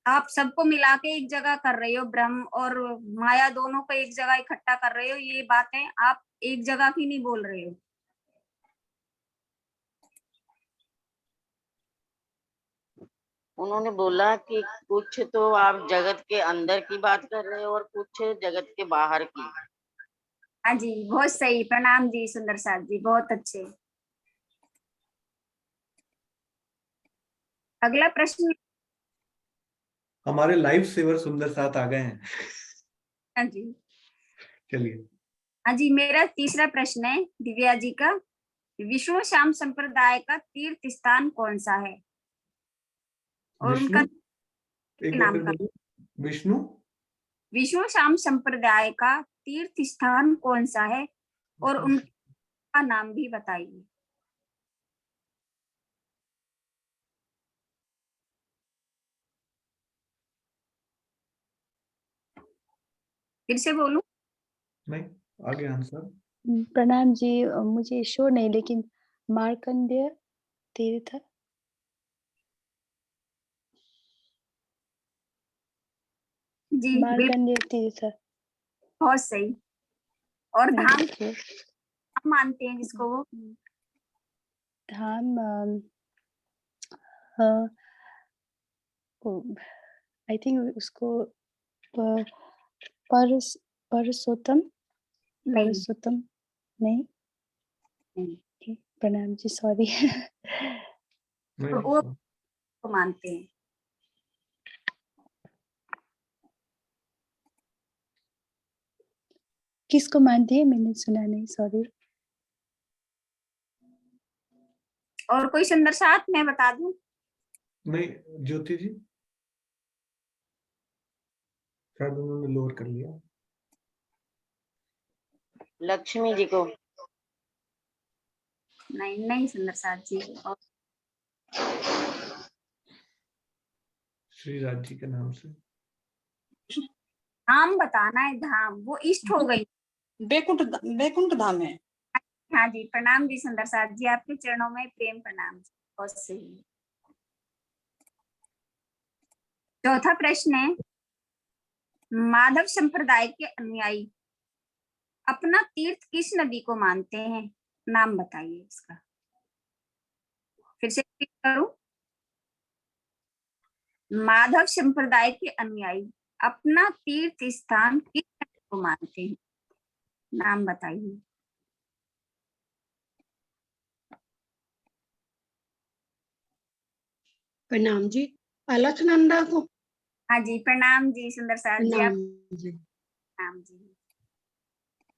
S6: आप सबको मिला के एक जगह कर रहे हो, ब्रह्म और माया दोनों को एक जगह इकट्ठा कर रहे हो, ये बातें आप एक जगह की नहीं बोल रहे हो।
S14: उन्होंने बोला कि कुछ तो आप जगत के अंदर की बात कर रहे हो और कुछ जगत के बाहर की।
S6: हाँ जी, बहुत सही, प्रणाम जी सुंदर साथ जी, बहुत अच्छे। अगला प्रश्न।
S1: हमारे लाइफ सेवर सुंदर साथ आ गए हैं।
S6: हाँ जी,
S1: चलिए।
S6: हाँ जी, मेरा तीसरा प्रश्न है दिव्या जी का। विष्णु श्याम संप्रदाय का तीर्थ स्थान कौन सा है? और उनका
S1: एक बार
S6: नाम
S1: फिर
S6: का,
S1: बोलिए। विष्णु
S6: विष्णु श्याम संप्रदाय का तीर्थ स्थान कौन सा है और उनका नाम भी बताइए। फिर से बोलूं?
S1: नहीं, आगे आंसर।
S18: प्रणाम जी, मुझे श्योर नहीं, लेकिन मार्कंडेय तीर्थ।
S6: जी,
S18: मार्कंडेय तीर्थ।
S6: बहुत सही। और धाम
S18: Thank you.
S6: मानते हैं जिसको वो?
S18: धाम आई थिंक उसको परसोत्तम नहीं। Okay, प्रणाम जी, सॉरी।
S6: वो मानते हैं।
S18: किसको मानती है, मैंने सुना नहीं, सॉरी।
S6: और कोई सुंदर साथ मैं बता दूं?
S1: नहीं, ज्योति जी शायद उन्होंने लोअर कर लिया।
S14: लक्ष्मी जी को।
S6: नहीं नहीं सुंदर साथ जी। और
S1: श्री राज जी के नाम से।
S6: धाम बताना है, धाम वो इष्ट हो गई।
S7: बैकुंठ धाम है।
S6: हाँ जी, प्रणाम जी सुंदर साथ जी, आपके चरणों में प्रेम प्रणाम जी, बहुत सही। चौथा प्रश्न है, माधव संप्रदाय के अनुयायी अपना तीर्थ किस नदी को मानते हैं? नाम बताइए इसका। फिर से रिपीट करूं? माधव संप्रदाय के अनुयायी अपना तीर्थ स्थान किस नदी को मानते हैं? नाम बताइए।
S12: प्रणाम जी, अलखनंदा को।
S6: हाँ जी, प्रणाम जी सुंदर साथ जी, आप
S12: जी।
S6: प्रणाम जी।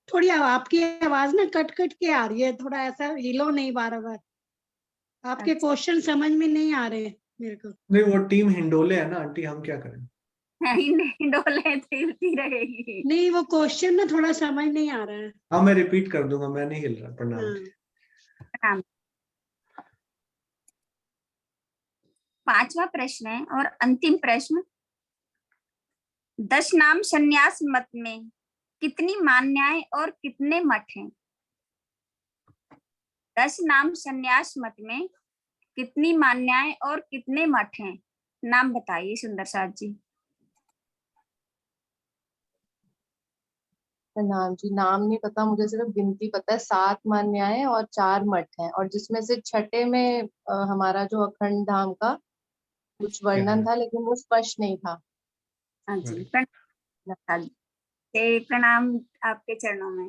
S12: थोड़ी आपकी आवाज ना कट कट के आ रही है, थोड़ा ऐसा हिलो नहीं बार बार। आपके क्वेश्चन समझ में नहीं आ रहे हैं मेरे को।
S1: नहीं, वो टीम हिंडोले है ना आंटी, हम क्या करें?
S6: नहीं, डोले हिलती रहेगी।
S12: नहीं, वो क्वेश्चन ना थोड़ा समझ नहीं आ रहा है।
S1: हाँ, मैं रिपीट कर दूंगा, मैं नहीं हिल रहा। प्रणाम।
S6: प्रणाम। पांचवा प्रश्न है और अंतिम प्रश्न, दशनाम संन्यास मत में कितनी मान्याएं और कितने मठ हैं? 10 नाम संन्यास मत में कितनी मान्याएं और कितने मठ हैं? नाम बताइए सुंदर साथ जी।
S8: नाम जी, नाम नहीं पता मुझे, सिर्फ गिनती पता है। 7 मान्याएं और 4 मठ हैं, और जिसमें से छठे में हमारा जो अखंड धाम का कुछ वर्णन था, लेकिन वो स्पष्ट नहीं था।
S6: हाँ जी, प्रणाम आपके चरणों में।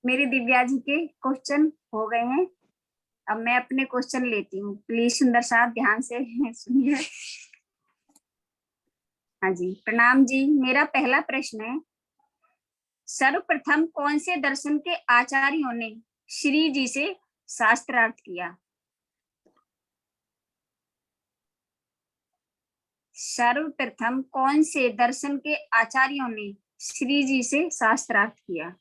S6: मेरी दिव्या जी के क्वेश्चन हो गए हैं, अब मैं अपने क्वेश्चन लेती हूँ। प्लीज सुंदर साहब ध्यान से सुनिए। हाँ जी, प्रणाम जी। मेरा पहला प्रश्न है, सर्वप्रथम कौन से दर्शन के आचार्यों ने श्री जी से शास्त्रार्थ किया? सर्वप्रथम कौन से दर्शन के आचार्यों ने श्री जी से शास्त्रार्थ किया?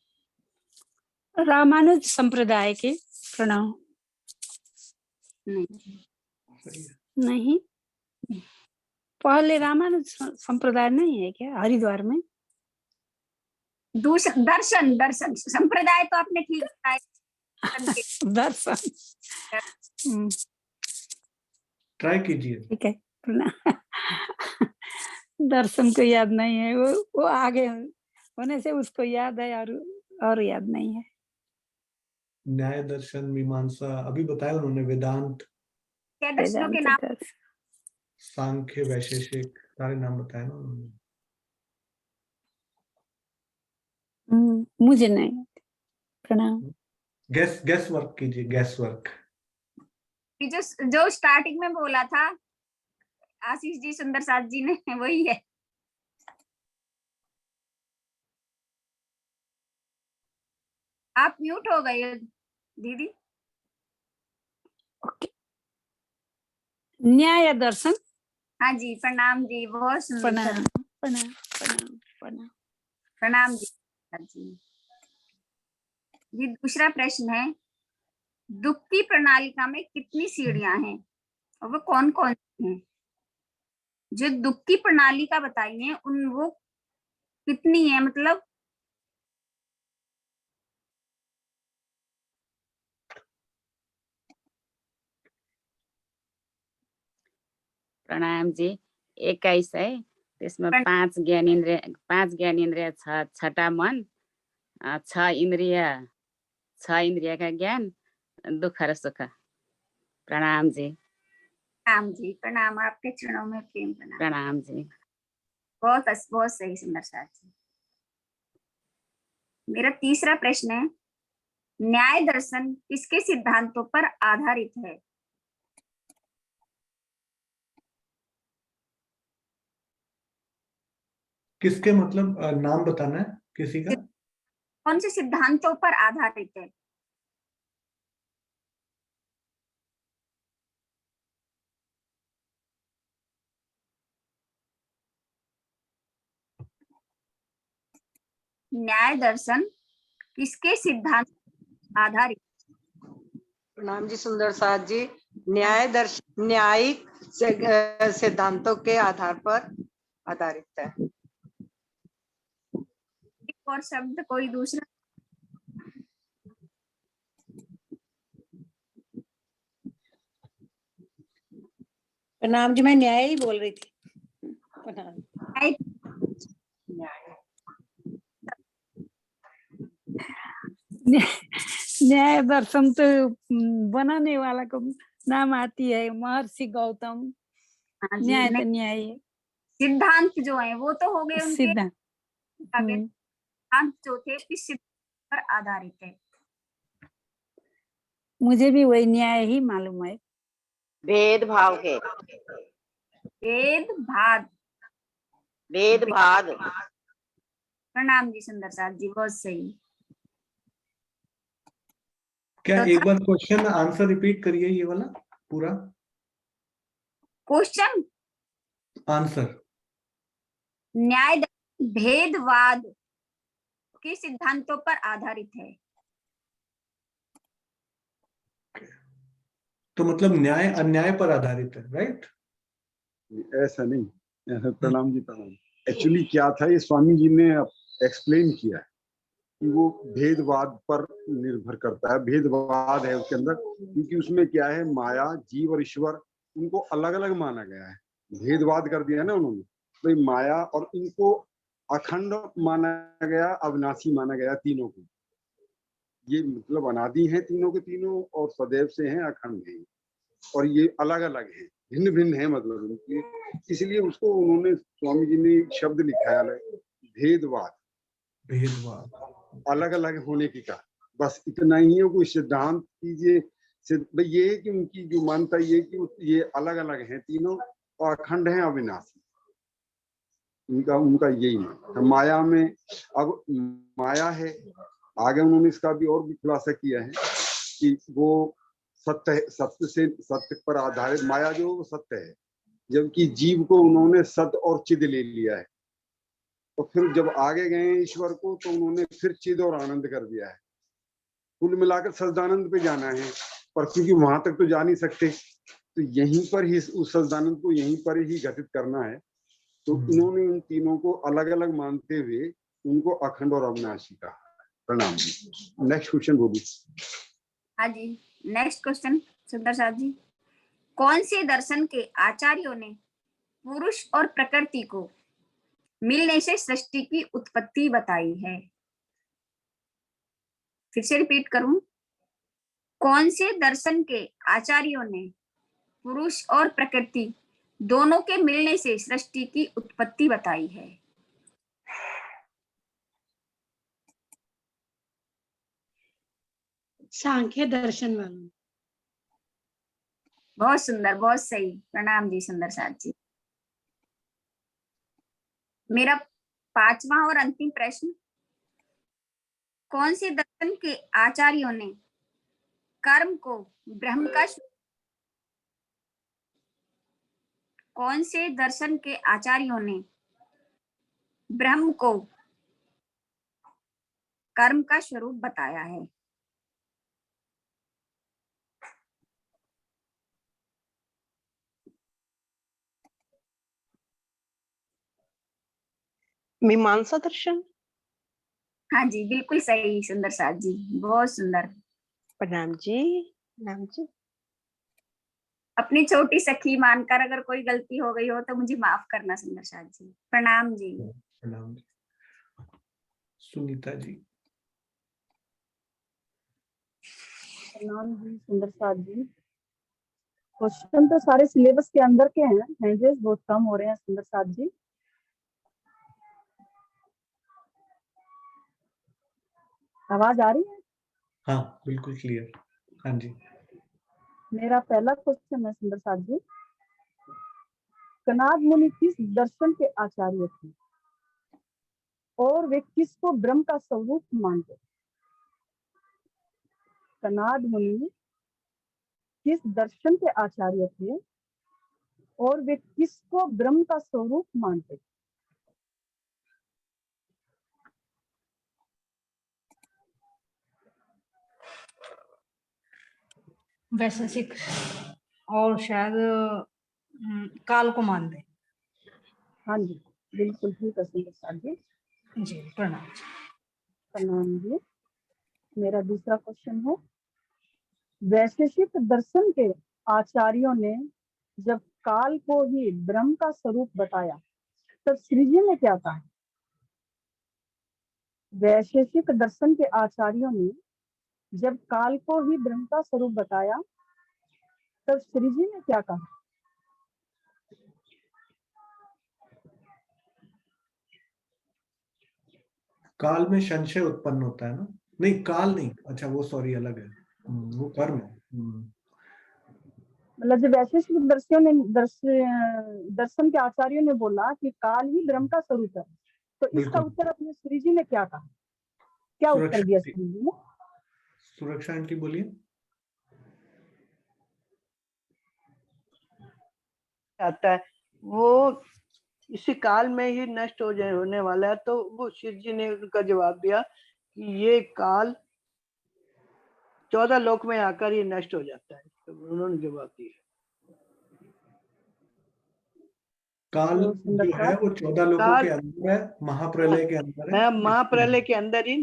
S5: रामानुज संप्रदाय के। प्रणाम। नहीं, पहले रामानुज संप्रदाय नहीं है क्या हरिद्वार में?
S6: दूसरा दर्शन, दर्शन संप्रदाय तो आपने ठीक बताया।
S5: दर्शन
S1: ट्राई कीजिए।
S5: ठीक है। दर्शन को याद नहीं है, वो आगे होने से उसको याद है और याद नहीं है।
S1: न्याय दर्शन, मीमांसा अभी बताया उन्होंने, वेदांत,
S6: क्या दर्शनों के नाम?
S1: सांख्य, वैशेषिक, सारे नाम बताए ना उन्होंने।
S5: मुझे नहीं। प्रणाम।
S1: गैस वर्क कीजिए, गैस वर्क।
S6: जो स्टार्टिंग में बोला था आशीष जी, सुंदर साथ जी ने, वही है। आप म्यूट हो गए दीदी।
S5: न्याय दर्शन।
S6: हाँ जी, प्रणाम जी, बहुत सुंदर।
S5: प्रणाम प्रणाम प्रणाम प्रणाम
S6: प्रणाम जी। ये दूसरा प्रश्न है, दुख की प्रणालिका में कितनी सीढ़ियां हैं और वो कौन कौन सी हैं? जो दुख की प्रणालिका बताई है उन वो कितनी है, मतलब
S3: प्रणाम जी। 21 है, त्यसमा 5 ज्ञानेन्द्रिय, 6 मन, 6 इन्द्रियका ज्ञान, दुख र सुख। प्रणाम जी।
S6: प्रणाम जी, प्रणाम आपके चरणों में प्रेम प्रणाम।
S3: प्रणाम जी।
S6: बहुत सही सुंदर साथ जी। मेरा तीसरा प्रश्न है, न्याय दर्शन किसके सिद्धांतों पर आधारित है?
S1: किसके मतलब नाम बताना है किसी का?
S6: कौन से सिद्धांतों पर आधारित है? न्याय दर्शन किसके सिद्धांत आधारित?
S9: प्रणाम जी सुंदर साथ जी। न्यायिक सिद्धांतों के आधार पर आधारित है।
S6: एक और शब्द कोई दूसरा?
S13: प्रणाम जी, मैं न्याय ही बोल रही थी। प्रणाम।
S5: न्याय दर्शन तो बनाने वाला को नाम आती है, महर्षि गौतम। न्याय तो न्याय है।
S6: सिद्धांत जो है वो तो हो गए उनके
S5: सिद्धांत।
S6: सिद्धांत जो थे किस सिद्धांत पर आधारित है?
S5: मुझे भी वही न्याय ही मालूम है।
S14: भेदभाव के। भेदभाव।
S6: प्रणाम जी सुंदर साथ जी, बहुत सही।
S1: क्या एक बार क्वेश्चन आंसर रिपीट करिए, ये वाला पूरा
S6: क्वेश्चन
S1: आंसर।
S6: न्याय भेदवाद के सिद्धांतों पर आधारित है।
S1: तो मतलब न्याय अन्याय पर आधारित है, राइट?
S4: ऐसा नहीं। प्रणाम जी, प्रणाम। एक्चुअली क्या था, ये स्वामी जी ने एक्सप्लेन किया है कि वो भेदवाद पर निर्भर करता है, भेदवाद है उसके अंदर, क्योंकि उसमें क्या है, माया, जीव और ईश्वर उनको अलग अलग माना गया है, भेदवाद कर दिया ना उन्होंने। तो माया और इनको अखंड माना गया, अविनाशी माना गया तीनों को। ये मतलब अनादि हैं तीनों के तीनों और सदैव से हैं, अखंड हैं, और ये अलग अलग हैं, भिन्न भिन्न है मतलब उनकी। इसलिए उसको उन्होंने, स्वामी जी ने शब्द लिखा है भेदवाद,
S1: भेदवाद
S4: अलग अलग होने की का, बस इतना ही है। कोई सिद्धांत कीजिए, भाई ये है कि उनकी जो मानता ये कि ये अलग अलग हैं तीनों और अखंड हैं, अविनाशी, उनका यही है। माया में अब माया है, आगे उन्होंने इसका भी और भी खुलासा किया है कि वो सत्य है, सत्य से, सत्य पर आधारित माया जो वो सत्य है, जबकि जीव को उन्होंने सत और चिद ले लिया है। तो फिर जब आगे गए ईश्वर को, तो उन्होंने फिर चिद और आनंद कर दिया है। कुल मिलाकर सच्चिदानंद पे जाना है, पर क्योंकि वहां तक तो जा नहीं सकते, तो यहीं पर ही उस सच्चिदानंद को यहीं पर ही घटित करना है। तो इन्होंने इन तीनों को अलग अलग मानते हुए उनको अखंड और अविनाशी कहा। प्रणाम जी। नेक्स्ट क्वेश्चन बोली।
S6: हाँ जी, नेक्स्ट क्वेश्चन सुंदर साथ जी। कौन से दर्शन के आचार्यों ने पुरुष और प्रकृति को मिलने से सृष्टि की उत्पत्ति बताई है? फिर से रिपीट करूं, कौन से दर्शन के आचार्यों ने पुरुष और प्रकृति दोनों के मिलने से सृष्टि की उत्पत्ति बताई है?
S12: सांख्य दर्शन वालों।
S6: बहुत सुंदर, बहुत सही, प्रणाम जी सुंदर साथ जी। मेरा पांचवा और अंतिम प्रश्न, कौन से दर्शन के आचार्यों ने कर्म को ब्रह्म का, कौन से दर्शन के आचार्यों ने ब्रह्म को कर्म का स्वरूप बताया है?
S19: मीमांसा दर्शन।
S6: हाँ जी, बिल्कुल सही सुंदर साथ जी, बहुत सुंदर।
S19: प्रणाम जी। प्रणाम जी।
S6: अपनी छोटी सखी मानकर अगर कोई गलती हो गई हो तो मुझे माफ करना सुंदर साथ जी। प्रणाम जी।
S1: प्रणाम जी। सुनीता जी।
S20: प्रणाम जी सुंदर साथ जी। क्वेश्चन तो सारे सिलेबस के अंदर के हैं, हैंडेज बहुत कम हो रहे हैं सुंदर साथ जी। आवाज आ रही है?
S1: हाँ बिल्कुल क्लियर। हाँ जी।
S20: मेरा पहला क्वेश्चन है सुंदर साथ जी, कनाद मुनि किस दर्शन के आचार्य थे और वे किसको ब्रह्म का स्वरूप मानते? कनाद मुनि किस दर्शन के आचार्य थे और वे किसको ब्रह्म का स्वरूप मानते?
S7: वैशेषिक और शायद काल को मान दे।
S20: हाँ जी बिल्कुल ठीक है सुंदर साथ जी।
S7: जी प्रणाम।
S20: प्रणाम जी। मेरा दूसरा क्वेश्चन है, वैशेषिक दर्शन के आचार्यों ने जब काल को ही ब्रह्म का स्वरूप बताया तब श्री जी ने क्या कहा? वैशेषिक दर्शन के आचार्यों ने जब काल को ही ब्रह्म का स्वरूप बताया तब श्री जी ने क्या कहा?
S1: काल में संशय उत्पन्न होता है ना? नहीं काल नहीं, अच्छा वो सॉरी अलग है, वो कर्म है।
S20: मतलब जब वैशेषिक दर्शन के आचार्यों ने बोला कि काल ही ब्रह्म का स्वरूप है, तो इसका उत्तर अपने श्री जी ने क्या कहा? क्या उत्तर दिया श्री जी ने?
S1: सुरक्षा आंटी बोलिए।
S19: आता है वो इसी काल में ही नष्ट हो जाए होने वाला है, तो वो शिव जी ने उनका जवाब दिया कि ये काल 14 लोक में आकर ये नष्ट हो जाता है, तो उन्होंने जवाब दिया
S1: काल जो है वो 14 लोकों के अंदर है, महाप्रलय के अंदर है।
S19: महाप्रलय के अंदर ही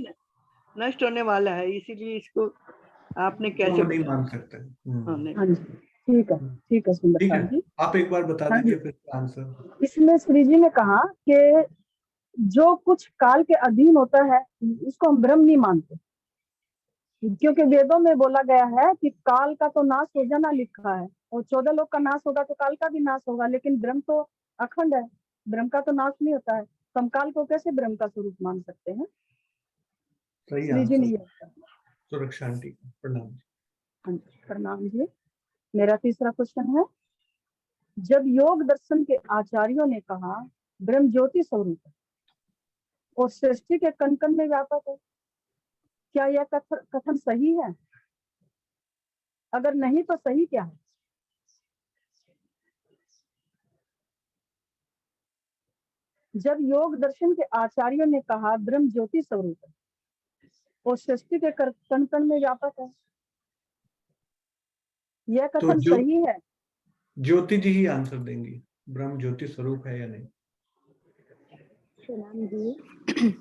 S19: नष्ट होने वाला है, इसीलिए इसको आपने
S1: तो
S19: कैसे
S1: हम नहीं
S19: बताया?
S1: मान सकते।
S19: हाँ, नहीं।
S20: हाँ जी, ठीक है, ठीक है सुंदर
S1: ठीक है,
S20: साहब जी।
S1: आप एक बार बता
S20: हाँ जी,
S1: दीजिए फिर आंसर।
S20: इसमें श्री जी ने कहा कि जो कुछ काल के अधीन होता है उसको हम ब्रह्म नहीं मानते, क्योंकि वेदों में बोला गया है कि काल का तो नाश हो जाना लिखा है, और 14 लोग का नाश होगा तो काल का भी नाश होगा, लेकिन ब्रह्म तो अखंड है, ब्रह्म का तो नाश नहीं होता है, तो हम काल को कैसे ब्रह्म का स्वरूप मान सकते हैं?
S1: सही
S20: श्री जी ने
S1: आंसर।
S20: ये बताया।
S1: सुरक्षा आंटी, प्रणाम।
S20: हाँ जी, प्रणाम जी। मेरा तीसरा क्वेश्चन है, जब योग दर्शन के आचार्यों ने कहा ब्रह्म ज्योति स्वरूप है और सृष्टि के कण कण में व्यापक है, क्या यह कथन सही है? अगर नहीं तो सही क्या है? जब योग दर्शन के आचार्यों ने कहा ब्रह्म ज्योति स्वरूप है और सृष्टि के कण कण में व्यापक है, यह
S1: तो
S20: कथन सही है?
S1: ज्योति जी ही आंसर देंगी, ब्रह्म ज्योति स्वरूप है या नहीं।
S17: प्रणाम जी।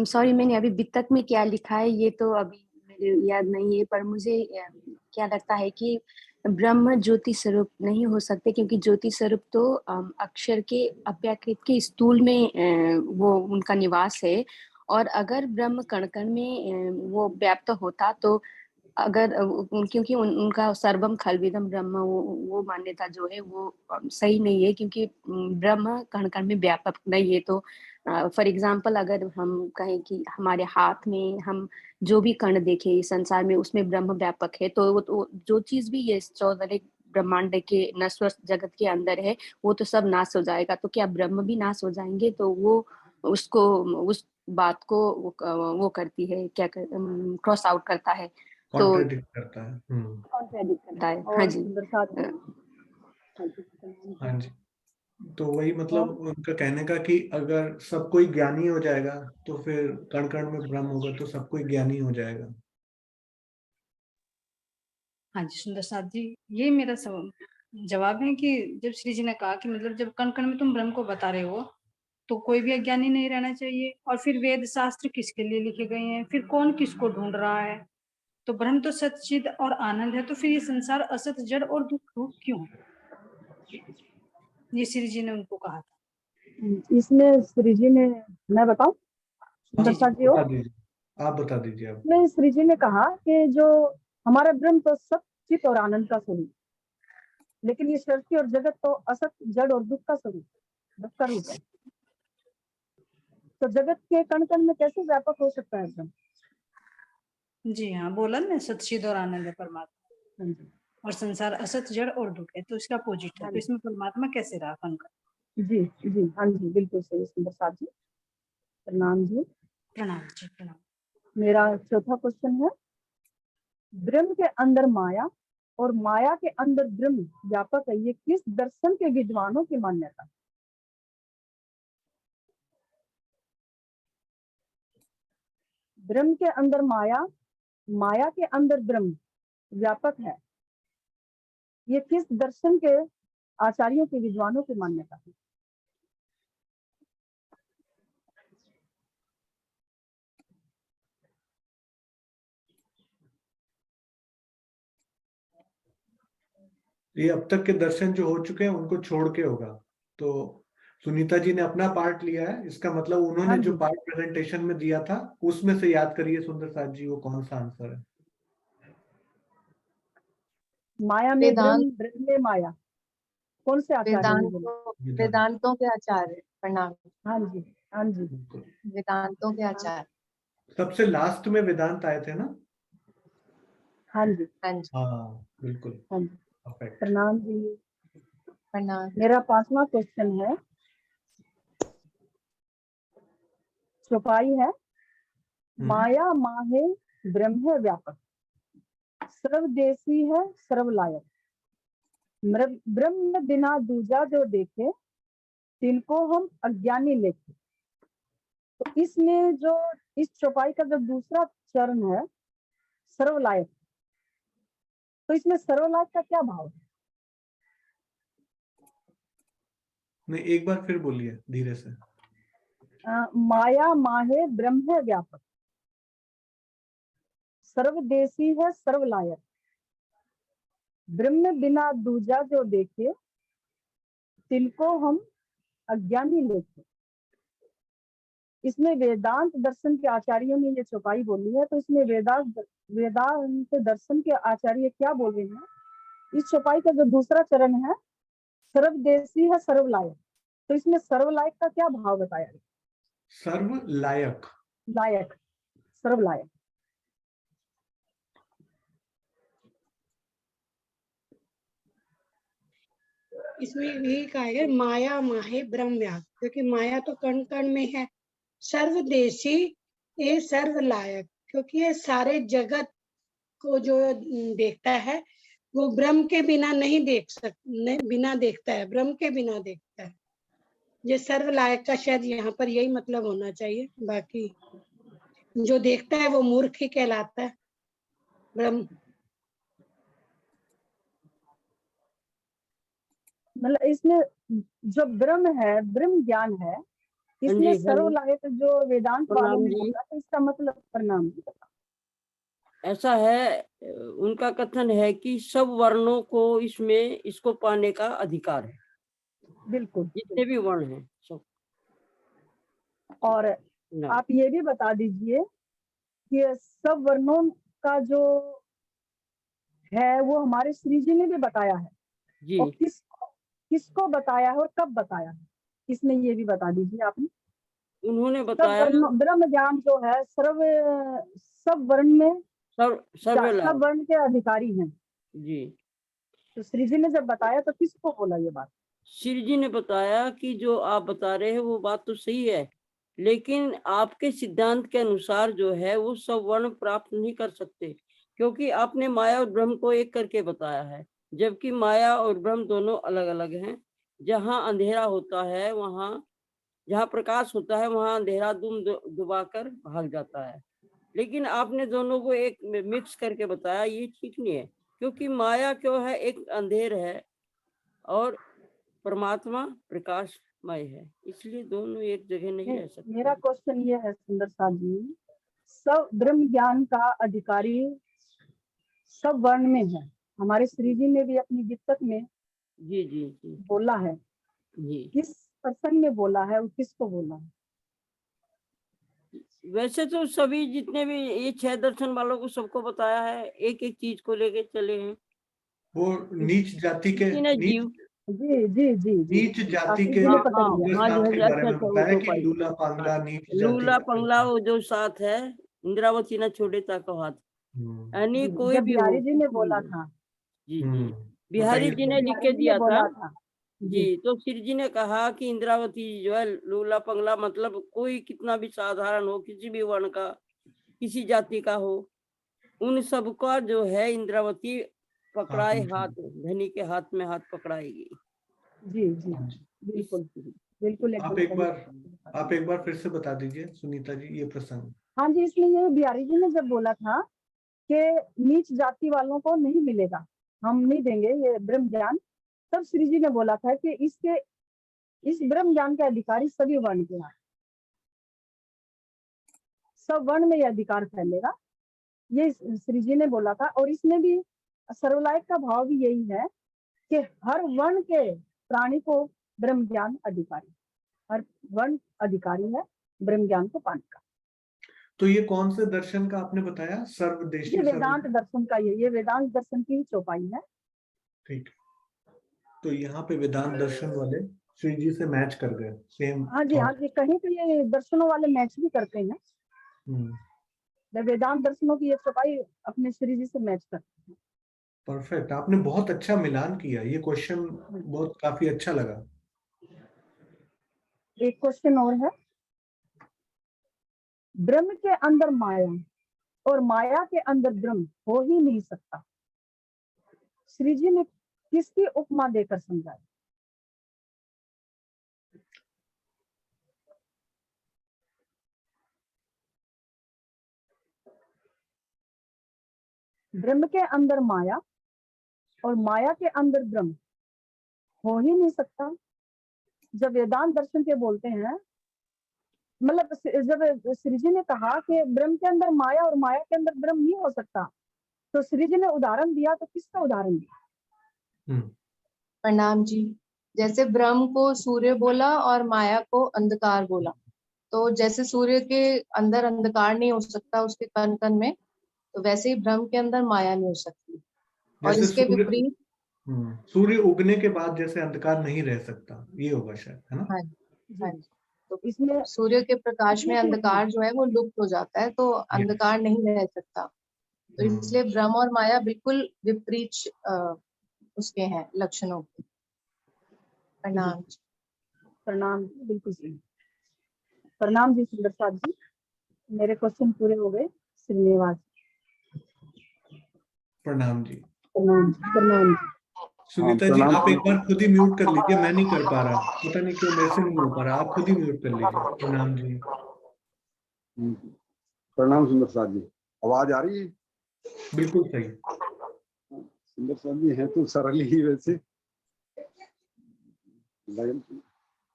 S17: सॉरी, मैंने अभी वितक में क्या लिखा है ये तो अभी मेरे याद नहीं है, पर मुझे क्या लगता है कि ब्रह्म ज्योति स्वरूप नहीं हो सकते, क्योंकि ज्योति स्वरूप तो अक्षर के अव्याकृत के स्थूल में वो उनका निवास है, और अगर ब्रह्म कण कण में वो व्याप्त होता तो अगर क्योंकि उनका सर्वम खलविदम ब्रह्म वो मान्यता जो है वो सही नहीं है, क्योंकि ब्रह्म कण कण में व्यापक नहीं है। तो फॉर एग्जाम्पल अगर हम कहें कि हमारे हाथ में हम जो भी कण देखें इस संसार में उसमें ब्रह्म व्यापक है, तो जो चीज भी ये 14 ब्रह्मांड के नश्वर जगत के अंदर है वो तो सब नाश हो जाएगा, तो क्या ब्रह्म भी नाश हो जाएंगे? तो वो उसको उस बात को वो करती है, क्या क्रॉस आउट करता है, तो
S1: कॉन्ट्रडिक्ट करता है।
S17: कॉन्ट्रडिक्ट करता है। हाँ
S20: और
S17: जी।
S20: सुंदर साहब जी, हाँ जी, प्रणाम
S1: हाँ
S20: जी।
S1: जी, तो वही मतलब
S20: और
S1: उनका कहने का कि अगर सब कोई ज्ञानी हो जाएगा तो फिर कण कण में ब्रह्म होगा तो सब कोई ज्ञानी हो जाएगा।
S7: हाँ जी, सुंदर साथ जी, ये मेरा जवाब है कि जब श्री जी ने कहा कि मतलब जब कण कण में तुम ब्रह्म को बता रहे हो तो कोई भी अज्ञानी नहीं रहना चाहिए, और फिर वेद शास्त्र किसके लिए लिखे गए हैं, फिर कौन किसको ढूंढ रहा है, तो ब्रह्म तो सच्चिद और आनंद है, तो फिर ये संसार असत जड़ और दुख रूप क्यों है? ये श्री जी ने उनको कहा था।
S20: इसमें श्री जी ने, मैं बताऊं सुंदर
S7: जी जी
S20: साहब जी? हो
S1: बता दीजिए, आप बता दीजिए। आप
S20: इसमें श्री जी ने कहा कि जो हमारा ब्रह्म तो सत चित और आनंद का स्वरूप, लेकिन ये सृष्टि और जगत तो असत जड़ और दुख का स्वरूप, दुख का रूप है, तो जगत के कण कण में कैसे व्यापक हो सकता है ब्रह्म?
S7: जी हाँ, बोला ना, सच्चिद और आनंद है परमात्मा,
S20: हाँ जी,
S7: और संसार असत जड़ और दुख है, तो इसका अपोजिट है,
S20: हाँ
S7: तो इसमें परमात्मा कैसे रहा कण कण?
S20: जी जी, हाँ जी, बिल्कुल सही सुंदर साहब जी, प्रणाम जी।
S7: प्रणाम जी, प्रणाम।
S20: मेरा चौथा क्वेश्चन है, ब्रह्म के अंदर माया और माया के अंदर ब्रह्म व्यापक है, ये किस दर्शन के विद्वानों की मान्यता? ब्रह्म के अंदर माया, माया के अंदर ब्रह्म व्यापक है, ये किस दर्शन के आचार्यों के विद्वानों की मान्यता है?
S1: ये अब तक के दर्शन जो हो चुके हैं उनको छोड़ के होगा, तो सुनीता जी ने अपना पार्ट लिया है, इसका मतलब उन्होंने
S20: हाँ
S1: जो
S20: जी,
S1: पार्ट प्रेजेंटेशन में दिया था उसमें से याद करिए सुंदर साथ जी वो कौन सा आंसर है।
S20: माया में
S8: वेदांत,
S20: ब्रह्म, ब्रह्म में माया, कौन से आचार्य ने बोला?
S8: वेदांतों के आचार्य, प्रणाम।
S20: हाँ जी, हाँ जी,
S8: वेदांतों के आचार्य।
S1: सबसे लास्ट में वेदांत आए थे ना।
S20: हाँ जी,
S8: हाँ जी,
S1: हाँ बिल्कुल,
S20: हाँ जी,
S1: परफेक्ट।
S20: प्रणाम जी।
S8: प्रणाम।
S20: मेरा 5वां क्वेश्चन है, चौपाई है, माया माहे ब्रह्म व्यापक, सर्वदेशी है सर्वलायक, ब्रह्म बिना दूजा जो देखे तिनको हम अज्ञानी लेखे। तो इसमें जो इस चौपाई का जो दूसरा चरण है सर्वलायक, तो इसमें सर्वलायक का क्या भाव है?
S1: नहीं, एक बार फिर बोलिए धीरे से।
S20: माया माहे ब्रह्म व्यापक, सर्वदेशी है सर्वलायक, ब्रह्म बिना दूजा जो देखे, तिनको हम अज्ञानी लेखे। इसमें वेदांत दर्शन के आचार्यों ने ये चौपाई बोली है, तो इसमें वेदांत दर्शन के आचार्य क्या बोल रहे हैं? इस चौपाई का जो दूसरा चरण है, सर्वदेशी है सर्वलायक, तो इसमें सर्वलायक का क्या भाव बताया गया?
S1: सर्वलायक,
S20: लायक, सर्वलायक।
S12: इसमें यही कहा है माया माहे ब्रह्म व्यास, क्योंकि माया तो कण कण में है। सर्वदेशी ये सर्वलायक, क्योंकि ये सारे जगत को जो देखता है वो ब्रह्म के बिना नहीं देख सकता, बिना देखता है, ब्रह्म के बिना देखता है। ये सर्वलायक का शायद यहाँ पर यही मतलब होना चाहिए, बाकी जो देखता है वो मूर्ख ही कहलाता है। ब्रह्म
S20: मतलब इसमें जो ब्रह्म है, ब्रह्म ज्ञान है, इसमें सर्वलायक जो वेदांत वालों ने बोला, तो इसका मतलब प्रणाम जी।
S21: ऐसा है, उनका कथन है कि सब वर्णों को इसमें इसको पाने का अधिकार है,
S20: बिल्कुल,
S21: जितने भी वर्ण हैं सब।
S20: और आप ये भी बता दीजिए कि सब वर्णों का जो है वो हमारे श्री जी ने भी बताया है
S21: जी।
S20: और किसको बताया है और कब बताया है, इसमें ये भी बता दीजिए आपने।
S21: उन्होंने बताया
S20: ब्रह्म ज्ञान जो है सब वर्ण में सब वर्ण के अधिकारी हैं
S21: जी।
S20: तो श्री जी ने जब बताया तो किसको बोला ये बात?
S21: श्री जी ने बताया कि जो आप बता रहे हैं वो बात तो सही है, लेकिन आपके सिद्धांत के अनुसार जो है वो सब वर्ण प्राप्त नहीं कर सकते, क्योंकि आपने माया और ब्रह्म को एक करके बताया है, जबकि माया और ब्रह्म दोनों अलग अलग हैं। जहाँ अंधेरा होता है, वहाँ जहाँ प्रकाश होता है वहाँ अंधेरा दुम दबाकर भाग जाता है, लेकिन आपने दोनों को एक मिक्स करके बताया, ये ठीक नहीं है। क्योंकि माया क्यों है, एक अंधेर है और परमात्मा प्रकाशमय है, इसलिए दोनों एक जगह नहीं रह सकते।
S20: मेरा क्वेश्चन ये है सुंदर साथ जी, सब ब्रह्म ज्ञान का अधिकारी सब वर्ण में है। हमारे श्री जी ने भी अपनी गिफ्तक में
S21: जी जी जी
S20: बोला है
S21: जी।
S20: किस पर्सन में बोला है और किसको बोला है?
S21: वैसे तो सभी जितने भी ये 6 दर्शन वालों को सबको बताया है, एक एक चीज को लेके चले हैं।
S1: वो नीच जाति के
S21: जीव
S1: नीच जाति के बताया कि लूला पांगला नीच
S21: लूला पंगला वो जो साथ है, इंद्रावती ना छोड़े ताको हाथ, यानी कोई भी
S20: बिहारी जी ने बोला था।
S21: जी जी, बिहारी जी ने लिख के दिया था जी। तो श्री जी ने कहा कि इंद्रावती जो है लूला पंगला, मतलब कोई कितना भी साधारण हो, किसी भी वर्ण का, किसी जाति का हो, उन सबका जो है इंद्रावती पकड़ाए हाथ, धनी के हाथ में हाथ पकड़ाएगी।
S20: जी जी बिल्कुल बिल्कुल।
S1: आप एक बार फिर से बता दीजिए सुनीता जी ये प्रसंग।
S20: हाँ जी, इसमें ये बिहारी जी ने जब बोला था कि नीच जाति वालों को नहीं मिलेगा, हम नहीं देंगे ये ब्रह्म ज्ञान, तब श्री जी ने बोला था कि इस ब्रह्म ज्ञान के अधिकारी सभी वर्ण के हैं, सब वर्ण में ये अधिकार फैलेगा, ये श्री जी ने बोला था। और इसमें भी सर्वलायक का भाव भी यही है कि हर वर्ण के प्राणी को ब्रह्म ज्ञान अधिकारी, हर वर्ण अधिकारी है ब्रह्म ज्ञान को पाने का।
S1: तो ये कौन से दर्शन का आपने बताया? सर्वदेशी,
S20: ये वेदांत दर्शन का, ये वेदांत दर्शन की ही चौपाई है।
S1: ठीक है, तो यहाँ पे वेदांत दर्शन वाले श्री जी से मैच कर गए, सेम।
S20: हाँ जी हाँ जी, कहीं तो ये दर्शनों वाले मैच भी करते हैं, वेदांत दर्शनों की ये चौपाई अपने श्री जी से मैच करते हैं।
S1: परफेक्ट, आपने बहुत अच्छा मिलान किया, ये क्वेश्चन बहुत काफी अच्छा लगा।
S20: एक क्वेश्चन और है, ब्रह्म के अंदर माया और माया के अंदर ब्रह्म हो ही नहीं सकता, श्री जी ने किसकी उपमा देकर समझाया? ब्रह्म के अंदर माया और माया के अंदर ब्रह्म हो ही नहीं सकता। जब वेदांत दर्शन के बोलते हैं मतलब जब श्री जी ने कहा कि ब्रह्म के अंदर माया और माया के अंदर ब्रह्म नहीं हो सकता, तो श्री जी ने उदाहरण दिया, तो किसका उदाहरण दिया?
S8: प्रणाम जी। जैसे ब्रह्म को सूर्य बोला और माया को अंधकार बोला, तो जैसे सूर्य के अंदर अंधकार नहीं हो सकता उसके कण कण में, तो वैसे ही ब्रह्म के अंदर माया नहीं हो सकती। और
S1: जैसे
S8: इसके विपरीत
S1: सूर्य उगने के बाद जैसे अंधकार नहीं रह सकता, ये होगा शायद, है ना?
S8: हाँ हाँ जी।
S20: तो इसमें
S8: सूर्य के प्रकाश में अंधकार जो है वो लुप्त हो जाता है, तो अंधकार नहीं रह सकता। तो इसलिए ब्रह्म और माया बिल्कुल विपरीत उसके हैं लक्षणों के। प्रणाम।
S20: प्रणाम, बिल्कुल सही। प्रणाम जी सुंदर साथ जी, मेरे क्वेश्चन पूरे हो गए। श्रीनिवास
S1: प्रणाम जी।
S20: प्रणाम प्रणाम।
S1: सुनीता जी,
S4: प्रणाम।
S1: आप एक बार खुद ही म्यूट कर लीजिए, मैं नहीं कर पा रहा, पता नहीं क्यों मेरे से नहीं हो पा रहा, आप खुद ही म्यूट कर लीजिए। प्रणाम जी।
S4: प्रणाम सुंदर साथ जी, आवाज आ रही है?
S1: बिल्कुल सही।
S4: सुंदर साथ जी हैं तो सरल ही वैसे,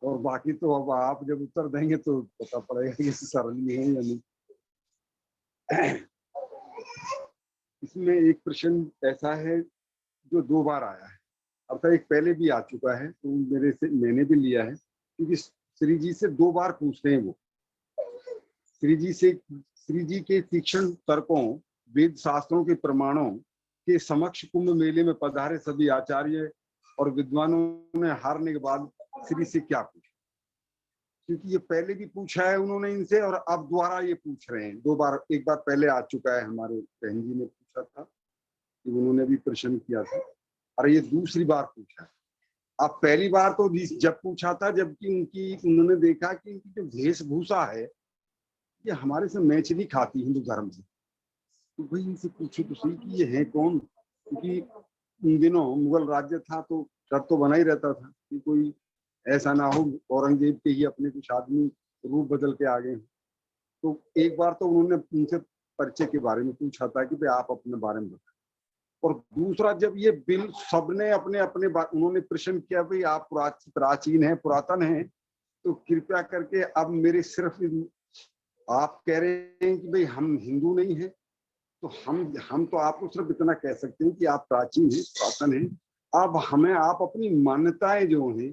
S4: और बाकी तो अब आप जब उत्तर देंगे तो पता पड़ेगा कि सरल ही है या नहीं। इसमें एक प्रश्न ऐसा है जो 2 बार आया है, अर्थात एक पहले भी आ चुका है, तो मेरे से मैंने भी लिया है, क्योंकि श्री जी से 2 बार पूछते हैं वो। श्री जी के तीक्ष्ण तर्कों, वेद शास्त्रों के प्रमाणों के समक्ष कुंभ मेले में पधारे सभी आचार्य और विद्वानों ने हारने के बाद श्री से क्या पूछा, क्योंकि ये पहले भी पूछा है उन्होंने इनसे, और अब दोबारा ये पूछ रहे हैं 2 बार। एक बार पहले आ चुका है, हमारे बहन जी ने पूछा था कि उन्होंने भी प्रश्न किया था, और ये दूसरी बार पूछा है। अब पहली बार तो जब पूछा था, जबकि उन्होंने देखा कि इनकी जो वेशभूषा है ये हमारे से मैच नहीं खाती हिंदू धर्म से, तो भाई इनसे पूछो तो सही कि ये है कौन, क्योंकि उन दिनों मुगल राज्य था तो डर तो बना ही रहता था कि कोई ऐसा ना हो औरंगजेब के ही अपने कुछ आदमी रूप बदल के आ गए। तो एक बार तो उन्होंने उनसे परिचय के बारे में पूछा था कि भाई आप अपने बारे में बताएं, और दूसरा जब ये बिल सबने अपने अपने उन्होंने प्रश्न किया भाई आप प्राचीन है, पुरातन है, तो कृपया करके अब मेरे सिर्फ आप कह रहे हैं कि भाई हम हिंदू नहीं है, तो हम तो आपको सिर्फ इतना कह सकते हैं कि आप प्राचीन हैं, पुरातन हैं। अब हमें आप अपनी मान्यताएं जो हैं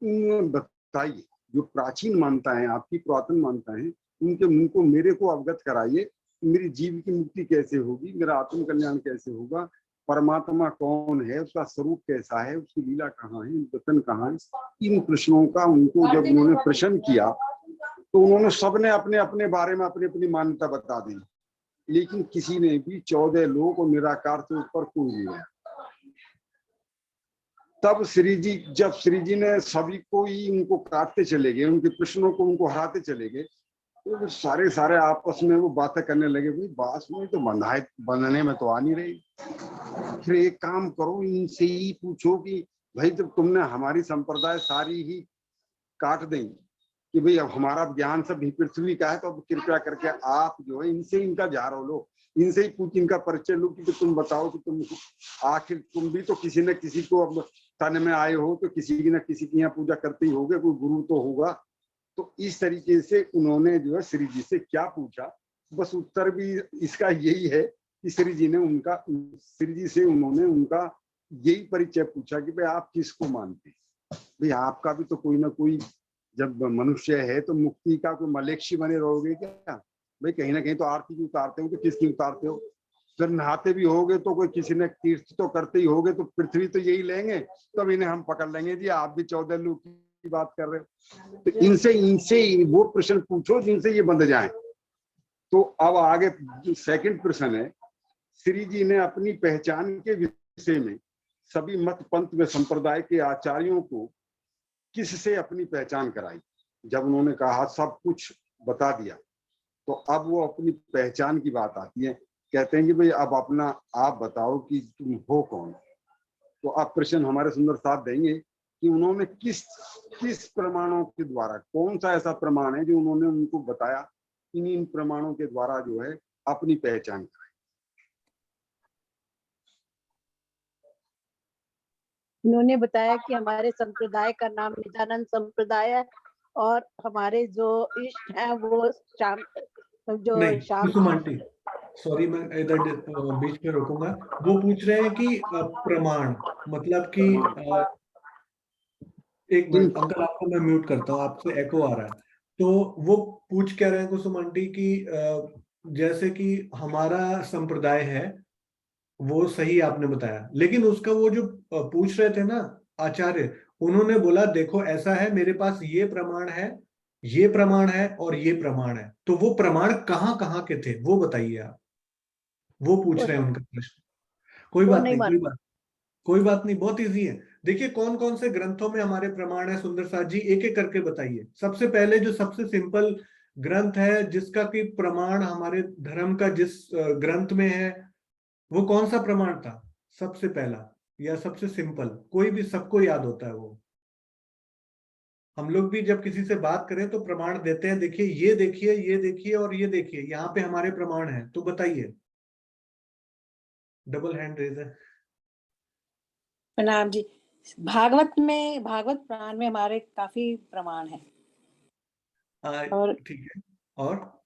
S4: उनमें बताइए, जो प्राचीन मान्यताएं आपकी, पुरातन मान्यताएं, उनको मेरे को अवगत कराइए। मेरी जीव की मुक्ति कैसे होगी, मेरा आत्म कल्याण कैसे होगा, परमात्मा कौन है, उसका स्वरूप कैसा है, उसकी लीला कहाँ है, वतन कहाँ है। इन प्रश्नों का उनको जब उन्होंने प्रश्न किया तो उन्होंने सबने अपने अपने बारे में अपनी अपनी मान्यता बता दी, लेकिन किसी ने भी 14 लोग और निराकार से ऊपर कोई नहीं आया। तब जब श्री जी ने सभी को ही उनको काटते चले गए, उनके प्रश्नों को उनको हराते चले गए, तो सारे आपस में वो बातें करने लगे, भाई बात में तो बंधने में तो आ नहीं रही, फिर एक काम करो इनसे ही पूछो कि भाई जब तुमने हमारी संप्रदाय सारी ही काट देंगे कि भाई अब हमारा ज्ञान सब ही पृथ्वी का है, तो अब कृपया करके आप जो है इनसे इनका झाड़ो लो, इनसे ही पूछ, इनका परिचय लो कि तुम बताओ कि तुम आखिर तुम भी तो किसी न किसी को अब तन में आए हो, तो किसी न किसी की यहाँ पूजा करते ही होगे, कोई गुरु तो होगा। तो इस तरीके से उन्होंने जो है श्री जी से क्या पूछा, बस उत्तर भी इसका यही है कि श्री जी से उन्होंने उनका यही परिचय पूछा कि भाई आप किसको मानते हैं, भाई आपका भी तो कोई ना कोई, जब मनुष्य है तो मुक्ति का कोई मलेक्षी बने रहोगे क्या, भाई कहीं ना कहीं तो आरती भी उतारते हो, तो किसकी उतारते हो, फिर नहाते भी होगे तो कोई किसी ने तीर्थ तो करते ही होगे, तो पृथ्वी तो यही लेंगे, तब इन्हें हम पकड़ लेंगे जी आप भी 14 लोग की बात कर रहे हो। तो इनसे वो प्रश्न पूछो जिनसे ये बंध जाए। तो अब आगे जो सेकंड प्रश्न है, श्री जी ने अपनी पहचान के विषय में सभी मत पंथ व संप्रदाय के आचार्यों को किससे अपनी पहचान कराई। जब उन्होंने कहा सब कुछ बता दिया, तो अब वो अपनी पहचान की बात आती है, कहते हैं कि भाई अब अपना आप बताओ कि तुम हो कौन। तो आप प्रश्न हमारे सुंदर साथ देंगे कि उन्होंने किस प्रमाणों के द्वारा, कौन सा ऐसा प्रमाण है जो उन्होंने उनको बताया, इन प्रमाणों के द्वारा जो है अपनी पहचान कराई।
S13: उन्होंने बताया कि हमारे संप्रदाय का नाम नित्यानंद संप्रदाय है और हमारे जो इष्ट हैं वो शाम जो
S1: नहीं
S13: शाम
S1: कुसुम आंटी, सॉरी मैं इधर बीच में रोकूंगा। वो पूछ रहे हैं कि प्रमाण मतलब कि एक मिनट अंकल, आपको मैं म्यूट करता हूँ, आपसे एको आ रहा है। तो वो पूछ क्या रहे हैं कुसुम आंटी कि जैसे कि हमारा संप्रदाय है, वो सही आपने बताया, लेकिन उसका वो जो पूछ रहे थे ना आचार्य, उन्होंने बोला देखो ऐसा है, मेरे पास ये प्रमाण है, ये प्रमाण है और ये प्रमाण है, तो वो प्रमाण कहाँ कहाँ के थे वो बताइए आप। वो पूछ रहे हैं उनका प्रश्न। कोई
S13: वो
S1: बात
S13: नहीं
S1: नहीं,
S13: मालूम।
S1: कोई बात नहीं, बहुत इजी है। देखिए कौन कौन से ग्रंथों में हमारे प्रमाण है, सुंदर साथ जी एक एक करके बताइए। सबसे पहले जो सबसे सिंपल ग्रंथ है जिसका कि प्रमाण हमारे धर्म का जिस ग्रंथ में है, वो कौन सा प्रमाण था सबसे पहला या सबसे सिंपल? कोई भी, सबको याद होता है वो। हम लोग भी जब किसी से बात करें तो प्रमाण देते हैं, देखिए ये देखिए, ये देखिए और ये देखिए, यहाँ पे हमारे प्रमाण हैं, तो बताइए। डबल हैंड रेज है।
S2: प्रणाम जी। भागवत पुराण में हमारे काफी प्रमाण हैं। और
S1: ठीक है, और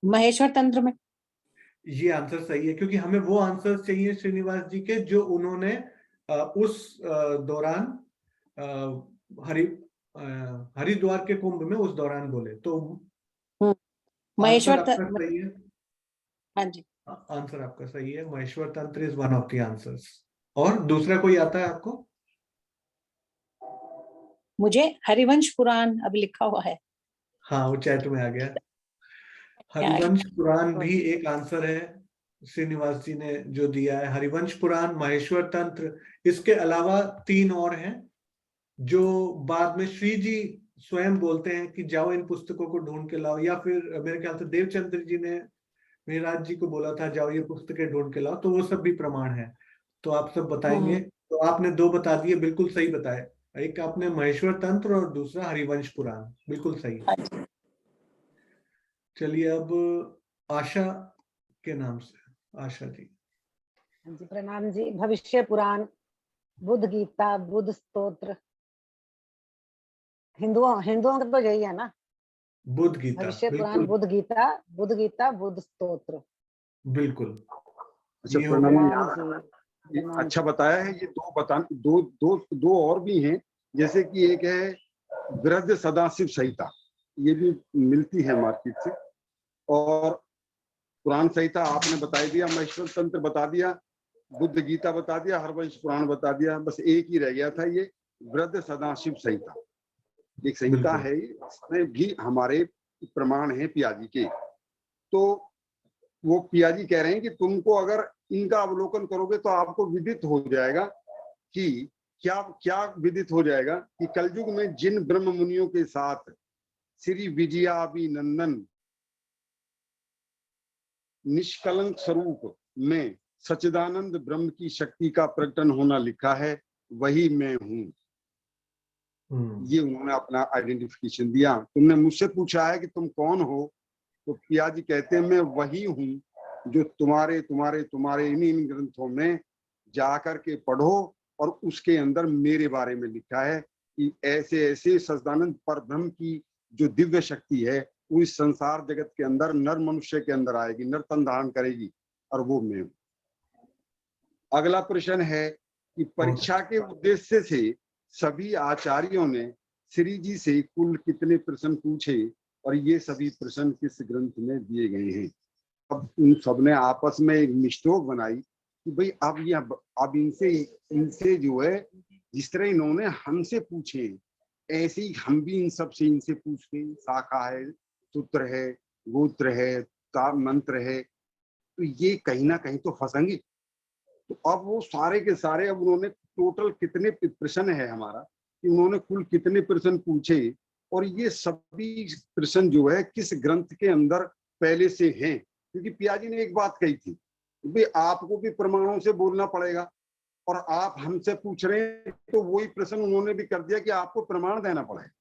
S2: महेश्वर तंत्र में
S1: ये आंसर सही है, क्योंकि हमें वो आंसर चाहिए श्रीनिवास जी के जो उन्होंने उस दौरान हरिद्वार के कुंभ में उस दौरान बोले। तो
S2: महेश्वर
S1: आंसर आपका सही है।
S2: हाँ जी,
S1: आंसर आपका सही है, महेश्वर तंत्र is one of the answers. और दूसरा कोई आता है आपको?
S2: मुझे हरिवंश पुराण अभी लिखा हुआ है।
S1: हाँ वो चैट में आ गया। हरिवंश पुराण भी एक आंसर है, श्रीनिवास जी ने जो दिया है। हरिवंश पुराण, महेश्वर तंत्र, इसके अलावा 3 और हैं जो बाद में श्री जी स्वयं बोलते हैं कि जाओ इन पुस्तकों को ढूंढ के लाओ, या फिर मेरे ख्याल से देवचंद्र जी ने मेहराज जी को बोला था जाओ ये पुस्तकें ढूंढ के लाओ, तो वो सब भी प्रमाण है। तो आप सब बताएंगे। तो आपने 2 बता दिए, बिल्कुल सही बताए। एक आपने महेश्वर तंत्र और दूसरा हरिवंश पुराण, बिल्कुल सही। चलिए अब आशा के नाम से, आशा जी।
S22: जी प्रणाम जी। भविष्य पुराण, बुद्ध गीता, बुद्ध स्तोत्र, हिंदुओं का तो यही है ना,
S1: बुद्ध गीता,
S22: भविष्य पुराण,
S1: बिल्कुल
S22: बुद्ध गीता, बुद्ध स्तोत्र।
S1: बिल्कुल।
S4: अच्छा प्रणाम जी, अच्छा बताया है। ये दो और भी हैं, जैसे कि एक है वृद्ध सदाशिव संहिता, ये भी मिलती है मार्केट से, और पुराण संहिता आपने बता दिया, महेश्वर तंत्र बता दिया, बुद्ध गीता बता दिया, हरवंश पुराण बता दिया, बस एक ही रह गया था ये वृद्ध सदाशिव संहिता। एक संहिता है, इसमें भी हमारे प्रमाण हैं पियाजी के। तो वो पियाजी कह रहे हैं कि तुमको अगर इनका अवलोकन करोगे तो आपको विदित हो जाएगा कि क्या क्या विदित हो जाएगा कि कलयुग में जिन ब्रह्म मुनियों के साथ श्री विजयाभिनंदन निष्कलंक स्वरूप में सच्चिदानंद ब्रह्म की शक्ति का प्रकटन होना लिखा है, वही मैं हूँ। ये उन्होंने अपना आइडेंटिफिकेशन दिया। तुमने मुझसे पूछा है कि तुम कौन हो, तो पियाजी कहते हैं मैं वही हूँ जो तुम्हारे तुम्हारे तुम्हारे इन ग्रंथों में जाकर के पढ़ो, और उसके अंदर मेरे बारे में लिखा है कि ऐसे ऐसे सच्चिदानंद पर ब्रह्म की जो दिव्य शक्ति है वो इस संसार जगत के अंदर नर मनुष्य के अंदर आएगी, नर तन धारण करेगी, और वो मैं हूं। अगला प्रश्न है कि परीक्षा के उद्देश्य से सभी आचार्यों ने श्री जी से कुल कितने प्रश्न पूछे, और ये सभी प्रश्न किस ग्रंथ में दिए गए हैं। अब उन सबने आपस में एक निष्ठोक बनाई कि भाई अब इनसे जो है जिस तरह इन्होंने हमसे पूछे, ऐसे ही हम भी इन सब से इनसे पूछते। शाखा है, सूत्र है, गोत्र है, मंत्र है, तो ये कहीं ना कहीं तो फंसेंगे। तो अब वो सारे के सारे, अब उन्होंने टोटल कितने प्रश्न है हमारा, कि उन्होंने कुल कितने प्रश्न पूछे, और ये सभी प्रश्न जो है किस ग्रंथ के अंदर पहले से हैं। क्योंकि पियाजी ने एक बात कही थी, भाई आपको भी प्रमाणों से बोलना पड़ेगा, और आप हमसे पूछ रहे हैं, तो वही प्रश्न उन्होंने भी कर दिया कि आपको प्रमाण देना पड़ेगा।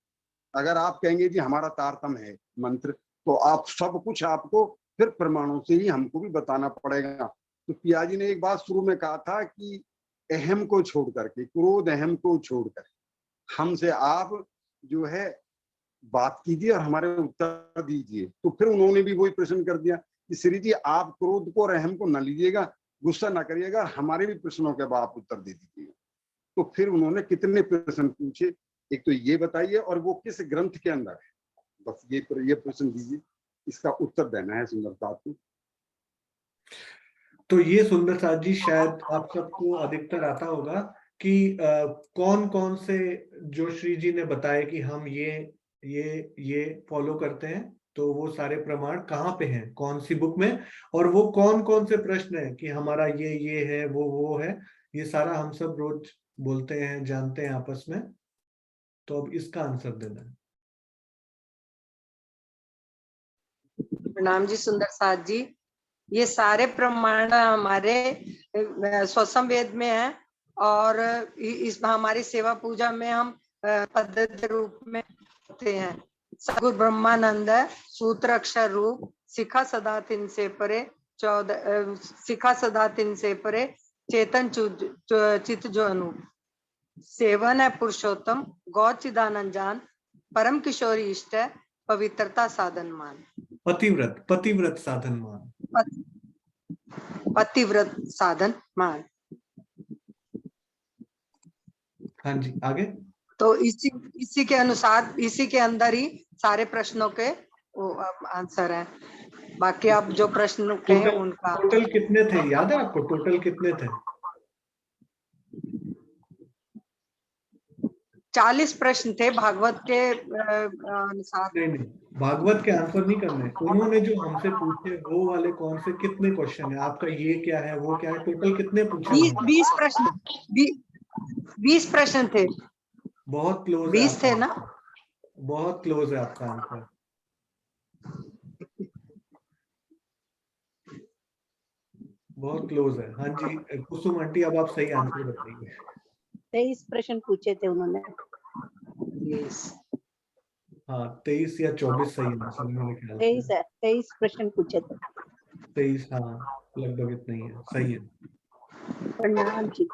S4: अगर आप कहेंगे जी हमारा तारतम है मंत्र, तो आप सब कुछ आपको फिर प्रमाणों से ही हमको भी बताना पड़ेगा। तो पियाजी ने एक बात शुरू में कहा था कि अहम को छोड़ करके, क्रोध अहम को छोड़ कर हमसे आप जो है बात कीजिए और हमारे उत्तर दीजिए। तो फिर उन्होंने भी वही प्रश्न कर दिया कि श्री जी आप क्रोध को और अहम को न लीजिएगा, गुस्सा ना करिएगा, हमारे भी प्रश्नों के बाद आप उत्तर दे दीजिएगा। तो फिर उन्होंने कितने प्रश्न पूछे, एक तो ये बताइए और वो किस ग्रंथ के अंदर है, बस ये प्रश्न दीजिए, इसका उत्तर देना है सुंदरसाज को।
S1: तो ये सुंदरसाज जी शायद आप सबको अधिकतर आता होगा कि कौन कौन से जो श्री जी ने बताए कि हम ये फॉलो करते हैं, तो वो सारे प्रमाण कहाँ पे हैं, कौन सी बुक में, और वो कौन कौन से प्रश्न है कि हमारा ये है, वो है, ये सारा हम सब रोज बोलते हैं, जानते हैं आपस में। तो अब इसका आंसर देना है।
S9: प्रणाम जी सुंदरसाज जी, ये सारे प्रमाण हमारे स्वसम वेद में है और इस हमारी सेवा पूजा में हम पद्धति रूप में करते हैं। सदगुरु ब्रह्मानंद सूत्र अक्षर रूप सिखा सदा तिन से परे 14 सिखा सदा तिन से परे चेतन चित जो अनूप सेवन है पुरुषोत्तम गौचिदानंद जान परम किशोरी इष्ट है पवित्रता साधन मान
S1: पतिव्रत साधन मान,
S9: पतिव्रत साधन मान।
S1: हाँ जी आगे।
S9: तो इसी के अनुसार इसी के अंदर ही सारे प्रश्नों के आंसर हैं। बाकी आप जो प्रश्न कहें उनका
S1: टोटल कितने थे, याद है आपको टोटल कितने थे?
S9: 40 प्रश्न थे भागवत के अनुसार।
S1: नहीं, भागवत के आंसर नहीं करने, उन्होंने जो हमसे पूछे वो वाले कौन से कितने क्वेश्चन है, आपका ये क्या है वो क्या है, टोटल कितने पूछे?
S9: 20 प्रश्न 20 प्रश्न थे।
S1: बहुत क्लोज
S9: 20 थे ना,
S1: बहुत क्लोज है आपका आंसर। बहुत क्लोज है। हाँ जी कुसुम आंटी, अब आप सही आंसर बताइए।
S13: 23 प्रश्न पूछे थे उन्होंने।
S1: हाँ 23 या 24 सही आंसर मेरे ख्याल से।
S13: 23 है, 23 प्रश्न पूछे थे।
S1: 23 हाँ लगभग इतना ही है, सही है।
S13: प्रणाम जी।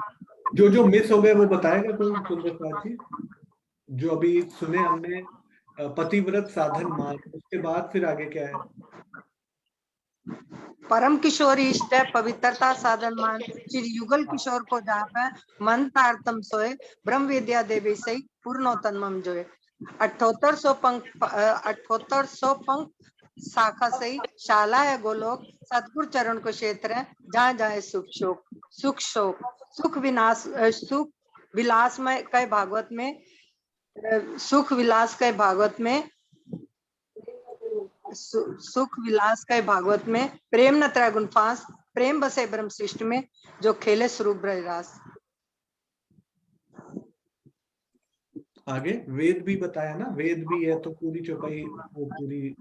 S1: जो मिस हो गए वो बताएगा कोई सुंदरसाज जी? जो अभी सुने हमने पतिव्रत साधन मान, उसके बाद फिर आगे क्या है?
S9: परम किशोरी इष्ट है पवित्रता साधन मान श्री युगल किशोर को जाप है मन तारतम सोए ब्रह्म विद्या देवी सही पूर्णोत्तम जोए 7800 पंख शाखा सही शाला है गोलोक सतगुरु चरण को क्षेत्र है जहाँ जाए सुख विनाश सुख विलास में कई भागवत में सुख विलास के भागवत में सुख विलास के भागवत में प्रेम न त्रैगुण फांस प्रेम बसे ब्रह्म सृष्टि में जो खेले स्वरूप ब्रजरास।
S1: आगे वेद भी बताया ना, वेद भी है तो पूरी चौपाई वो पूरी।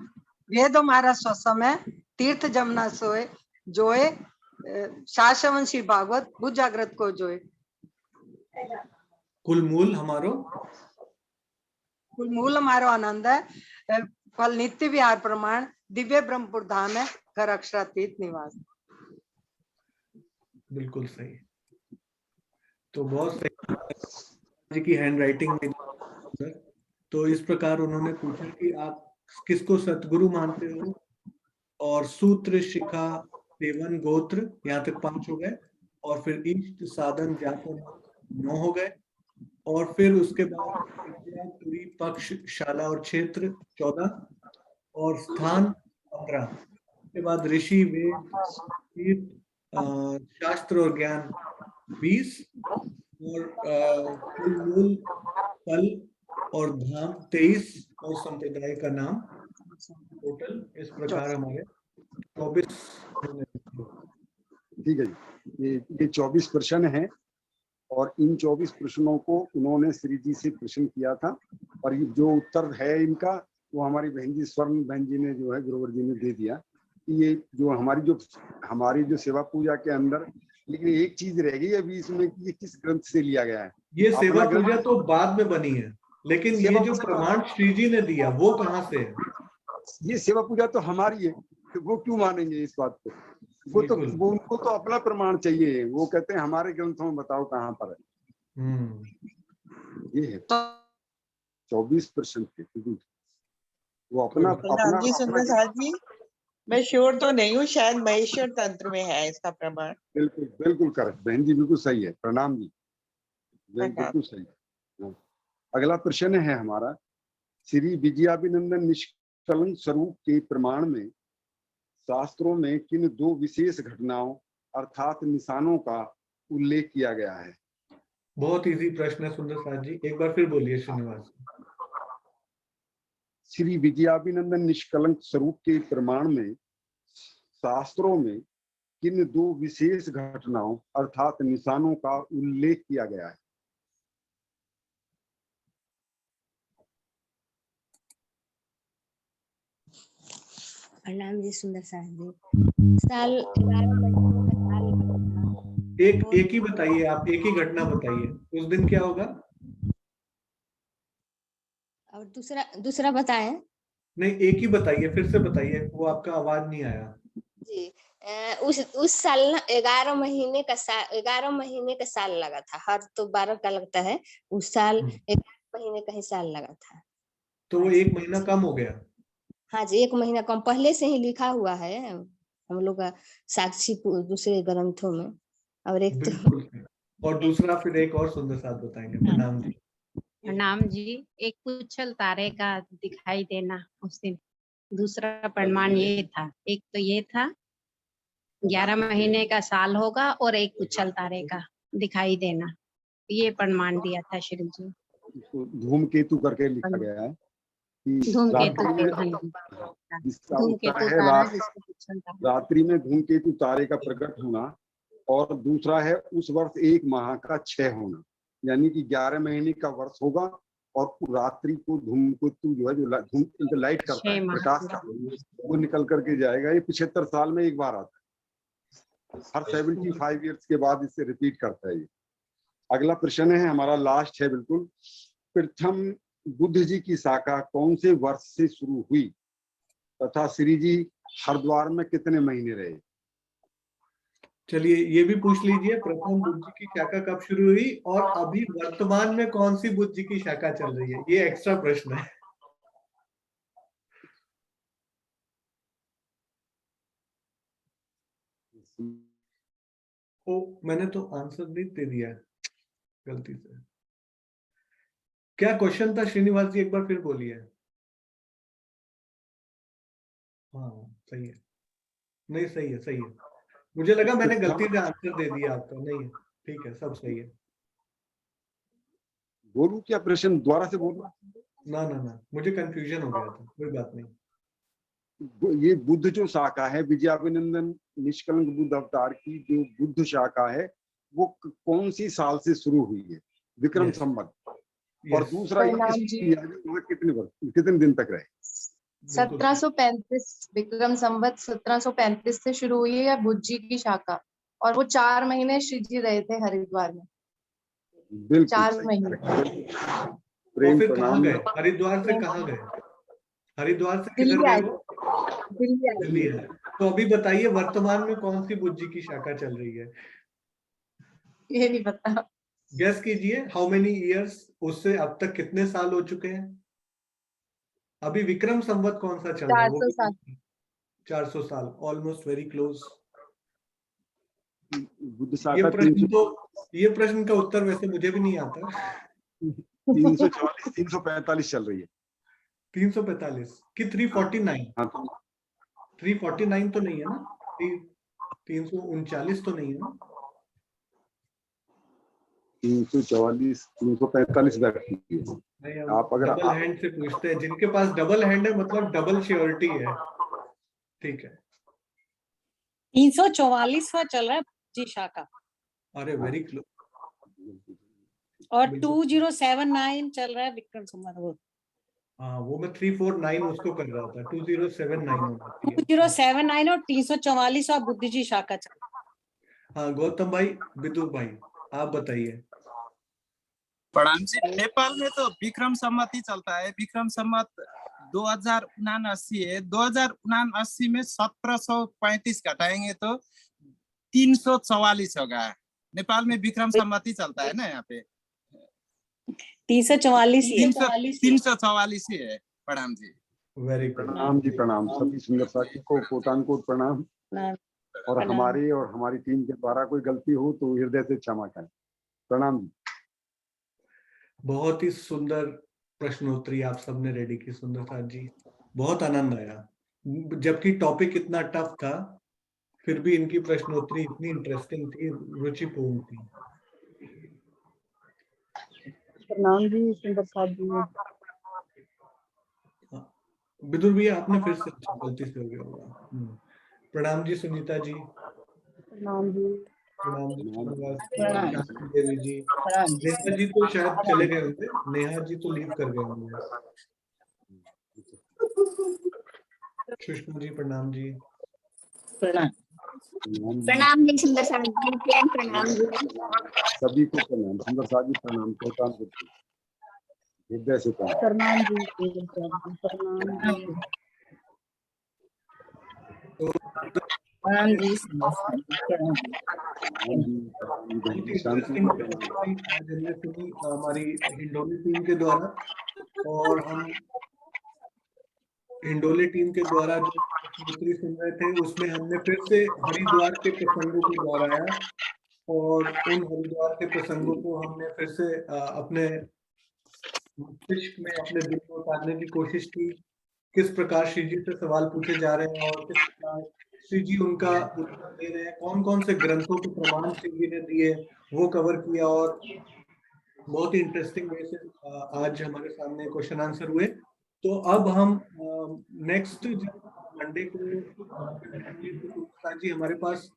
S9: वेद हमारा स्वसम है तीर्थ जमुना सोए जोए शासवंशी भागवत बुद्ध जागृत को जोए
S1: कुलमूल
S9: हमारो आनंद है फल नित्य विहार प्रमाण दिव्य ब्रह्मपुर धाम है घर अक्षरातीत निवास।
S1: बिल्कुल सही। तो बहुत सही जी की हैंड राइटिंग में। तो इस प्रकार उन्होंने पूछा कि आप किसको सतगुरु मानते हो, और सूत्र शिखा सेवन गोत्र यहाँ तक 5 हो गए, और फिर इष्ट साधन जातन 9 हो गए, और फिर उसके बाद पूरी पक्ष शाला और क्षेत्र 14, और स्थान 15, उसके बाद ऋषि वेद शास्त्र और ज्ञान 20, और मूल फल और धाम 23, और संप्रदाय का नाम टोटल इस प्रकार हमारे 24।
S4: ठीक है जी, ये 24 प्रश्न हैं, और इन 24 प्रश्नों को उन्होंने श्री जी से प्रश्न किया था, और ये जो उत्तर है इनका वो हमारी बहन जी स्वर्ण बहन जी ने जो है गुरुवर जी ने दे दिया कि ये जो हमारी जो सेवा पूजा के अंदर, लेकिन एक चीज रह गई अभी इसमें कि ये किस ग्रंथ से लिया गया है।
S1: ये सेवा पूजा तो बाद में बनी है, लेकिन ये जो प्रमाण श्री जी ने दिया वो कहाँ से है?
S4: ये सेवा पूजा तो हमारी है, तो वो क्यों मानेंगे इस बात को? वो उनको तो अपना प्रमाण चाहिए, वो कहते हैं हमारे ग्रंथों में बताओ कहाँ पर है। ये है 24% के। वो अपना
S11: प्रणाम जी सुंदर साथ जी, मैं श्योर तो नहीं हूँ, शायद महेश्वर तंत्र में है इसका प्रमाण।
S4: बिल्कुल बिल्कुल करेक्ट बहन जी, बिल्कुल सही है। प्रणाम जी, बिल्कुल सही है। अगला प्रश्न है हमारा, श्री विजयाभिनंदन निष्कलंक स्वरूप के प्रमाण में शास्त्रों में किन दो विशेष घटनाओं अर्थात निशानों का उल्लेख किया गया है?
S1: बहुत इजी प्रश्न है सुंदर साथ जी, एक बार फिर बोलिए श्रीनिवास।
S4: श्री विजयाभिनंदन निष्कलंक स्वरूप के प्रमाण में शास्त्रों में किन दो विशेष घटनाओं अर्थात निशानों का उल्लेख किया गया है?
S16: प्रणाम जी सुंदर साथ जी। साल 11 महीने का साल
S1: एक ही बताइए, आप एक ही घटना बताइए। उस दिन क्या होगा?
S16: और दूसरा बताएं।
S1: नहीं, एक ही बताइए, फिर से बताइए, वो आपका आवाज नहीं आया
S16: जी। उस साल ना 11 महीने का साल लगा था। हर तो 12 का लगता है, उस साल 11 महीने का ही साल लगा था।
S1: तो वो एक महीना कम हो गया।
S16: हाँ जी, 1 महीना कम पहले से ही लिखा हुआ है हम लोग का साक्षी दूसरे ग्रंथों में। और एक तो
S1: और दूसरा फिर एक और सुंदर साथ बताएंगे। प्रणाम जी।
S15: प्रणाम जी। एक उछल तारे का दिखाई देना उस दिन, दूसरा प्रमाण ये था। एक तो ये था 11 महीने का साल होगा और एक उछल तारे का दिखाई देना, ये प्रमाण दिया था श्री जी।
S4: धूमकेतु करके लिखा गया है कि
S15: धूमकेतु
S4: रात्रि में धूमकेतु तारे का प्रकट होना, और दूसरा है उस वर्ष 1 माह का क्षय होना, यानी कि 11 महीने का वर्ष होगा और रात्रि को धूमकेतु जो है जो लाइट करता है, प्रकाश का, वो निकल करके जाएगा। ये 75 साल में एक बार आता है, हर 75 ईयर्स के बाद इससे रिपीट करता है ये। अगला प्रश्न है हमारा, लास्ट है बिल्कुल। प्रथम बुद्ध जी की शाखा कौन से वर्ष से शुरू हुई तथा श्री जी हरिद्वार में कितने महीने रहे?
S1: चलिए ये भी पूछ लीजिए, प्रथम बुद्ध जी की शाखा कब शुरू हुई और अभी वर्तमान में कौन सी बुद्ध जी की शाखा चल रही है? ये एक्स्ट्रा प्रश्न है। ओ, मैंने तो आंसर भी दे दिया गलती से। क्या क्वेश्चन था श्रीनिवास जी, एक बार फिर बोलिए। हाँ सही है, नहीं सही है, सही है। मुझे लगा मैंने गलती से आंसर दे दिया आपको। नहीं है, ठीक है, सब सही है।
S4: बोलूं क्या प्रश्न दोबारा से बोलूं?
S1: ना, मुझे कंफ्यूजन हो गया था, कोई बात नहीं।
S4: ये बुद्ध जो शाखा है, विजयाभिनंदन निष्कलंक बुद्ध अवतार की जो बुद्ध शाखा है, वो कौन सी साल से शुरू हुई है? विक्रम संवत। और दूसरा कितने दिन तक रहे?
S8: 1735 विक्रम संवत 1735 से शुरू हुई है बुद्ध जी की शाखा, और वो 4 महीने श्री जी रहे थे हरिद्वार में। 4 महीने।
S1: फिर कहाँ गए? हरिद्वार से कहाँ गए? हरिद्वार से किधर गए वो? दिल्ली है। तो अभी बताइए वर्तमान में कौन सी बुद्ध जी की शाखा चल रही है?
S8: ये नहीं पता।
S1: गेस कीजिए, हाउ मेनी इयर्स, उससे अब तक कितने साल हो चुके हैं? अभी विक्रम संवत कौन सा चल रहा है?
S8: 400 साल।
S1: 400 साल, ऑलमोस्ट वेरी क्लोज। ये प्रश्न का उत्तर वैसे मुझे भी नहीं आता।
S4: 344 345 चल रही है।
S1: 345 कि 349? 349 तो नहीं है ना? 339 तो नहीं है ना?
S4: 344 345 बैठती है। आप अगर
S1: डबल हैंड से पूछते हैं, जिनके पास डबल हैंड है मतलब डबल श्योरिटी है। ठीक है,
S2: 344वां चल रहा है जी शाखा।
S1: अरे वेरी क्लोज।
S2: और 2079 चल रहा है विक्रम संवत।
S1: हाँ, वो मैं 349 उसको कर रहा था, 2079 होना चाहिए।
S2: 2079 और 344 और बुद्ध जी शाखा चल रहा है।
S1: हाँ गौतम भाई, विदुर भाई, आप बताइए।
S23: प्रणाम जी। नेपाल में तो विक्रम संवत ही चलता है। विक्रम संवत 2079 है। 2079 में 1735 घटाएंगे तो 344 होगा। नेपाल में विक्रम संवत ही चलता है ना, यहाँ पे
S2: 344
S23: 344 ही है। प्रणाम जी।
S1: Very good.
S4: प्रणाम जी, प्रणाम सभी सुंदर साथी को कोटान कोट प्रणाम। और हमारी टीम के द्वारा कोई गलती हो तो हृदय से क्षमा करें। प्रणाम जी।
S1: बहुत ही सुंदर प्रश्नोत्तरी आप सबने रेडी की सुंदर साथ जी, बहुत आनंद आया। जबकि टॉपिक इतना टफ था फिर भी इनकी प्रश्नोत्तरी इतनी इंटरेस्टिंग थी, रुचिपूर्ण थी।
S20: प्रणाम जी सुंदर साथ जी।
S1: विदुर भैया आपने फिर से गलती से हो गया होगा। प्रणाम जी सुनीता जी।
S20: प्रणाम जी।
S1: प्रणाम जी देवी जी। नेहा जी तो शायद चले गए होंगे, नेहा जी तो लीव कर गए होंगे। सुषमा जी प्रणाम जी।
S6: प्रणाम जी सुंदर साथ जी, प्रणाम जी
S4: सभी को प्रणाम। सुंदर साथ जी प्रणाम, कोटान कोट हृदय से
S20: प्रणाम जी। प्रणाम जी।
S3: प्रणाम जी।
S1: हमारी हिंडोली टीम के द्वारा, और हम हिंडोली टीम के द्वारा जो प्रश्नोत्तरी सुन रहे थे उसमें हमने फिर से हरिद्वार के प्रसंगों को दोहराया और उन हरिद्वार के प्रसंगों को हमने फिर से अपने मस्तिष्क में, अपने दिल में उतारने की कोशिश की। किस प्रकार श्री जी से सवाल पूछे जा रहे हैं और किस प्रकार श्री जी उनका उत्तर दे रहे हैं, कौन कौन से ग्रंथों के प्रमाण श्री जी ने दिए वो कवर किया। और बहुत ही इंटरेस्टिंग वे से आज हमारे सामने क्वेश्चन आंसर हुए। तो अब हम नेक्स्ट मंडे को जी हमारे पास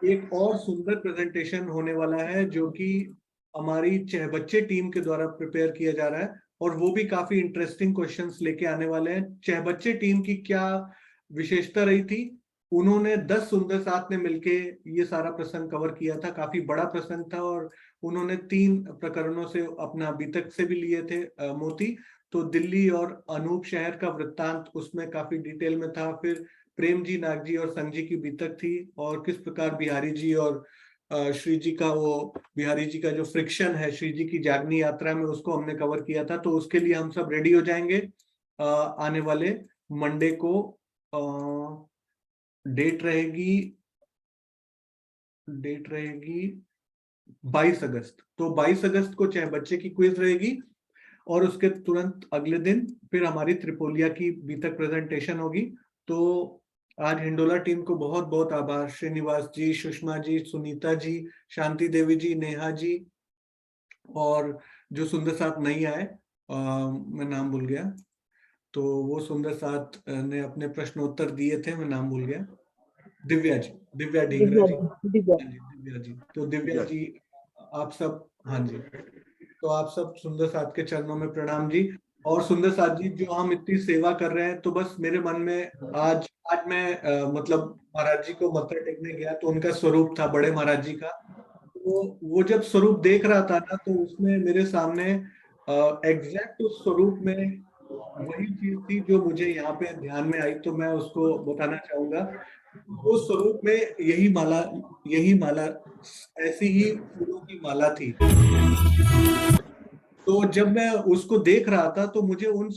S1: एक और सुंदर प्रेजेंटेशन होने वाला है जो कि हमारी चह बच्चे टीम के द्वारा प्रिपेयर किया जा रहा है, और वो भी काफी इंटरेस्टिंग क्वेश्चंस लेके आने वाले हैं। चह बच्चे टीम की क्या विशेषता रही थी, उन्होंने 10 सुंदर साथ ने मिलके ये सारा प्रसंग कवर किया था। काफी बड़ा प्रसंग था और उन्होंने 3 प्रकरणों से अपना बीतक से भी लिए थे मोती। तो दिल्ली और अनूप शहर का वृत्तांत उसमें काफी डिटेल में था। फिर प्रेम जी, नाग जी और संग जी की बीतक थी, और किस प्रकार बिहारी जी और श्री जी का, वो बिहारी जी का जो फ्रिक्शन है श्री जी की जागनी यात्रा में, उसको हमने कवर किया था। तो उसके लिए हम सब रेडी हो जाएंगे आने वाले मंडे को। डेट रहेगी 22 अगस्त। तो 22 अगस्त को चाहे बच्चे की क्विज रहेगी और उसके तुरंत अगले दिन फिर हमारी त्रिपोलिया की बीतक प्रेजेंटेशन होगी। तो आज हिंडोला टीम को बहुत बहुत आभार। श्रीनिवास जी, सुषमा जी, सुनीता जी, शांति देवी जी, नेहा जी, और जो सुंदर साथ नहीं आए, मैं नाम भूल गया, तो वो सुंदर साथ ने अपने प्रश्नोत्तर दिए थे, मैं नाम भूल गया। दिव्या जी, दिव्या ढींगरा जी, दिव्या जी। तो दिव्या जी आप सब, हाँ जी, तो आप सब सुंदर साथ के चरणों में प्रणाम जी। और सुंदर साथ जी, जो हम इतनी सेवा कर रहे हैं, तो बस मेरे मन में आज मैं मतलब महाराज जी को मत्था टेकने गया तो उनका स्वरूप था बड़े महाराज जी का। तो वो जब स्वरूप देख रहा था ना, तो उसमें मेरे सामने एग्जैक्ट उस स्वरूप में वही चीज थी जो मुझे यहाँ पे ध्यान में आई। तो मैं उसको बताना चाहूंगा। उस स्वरूप में यही माला ऐसी ही फूलों की माला थी। तो जब मैं उसको देख रहा था तो मुझे उन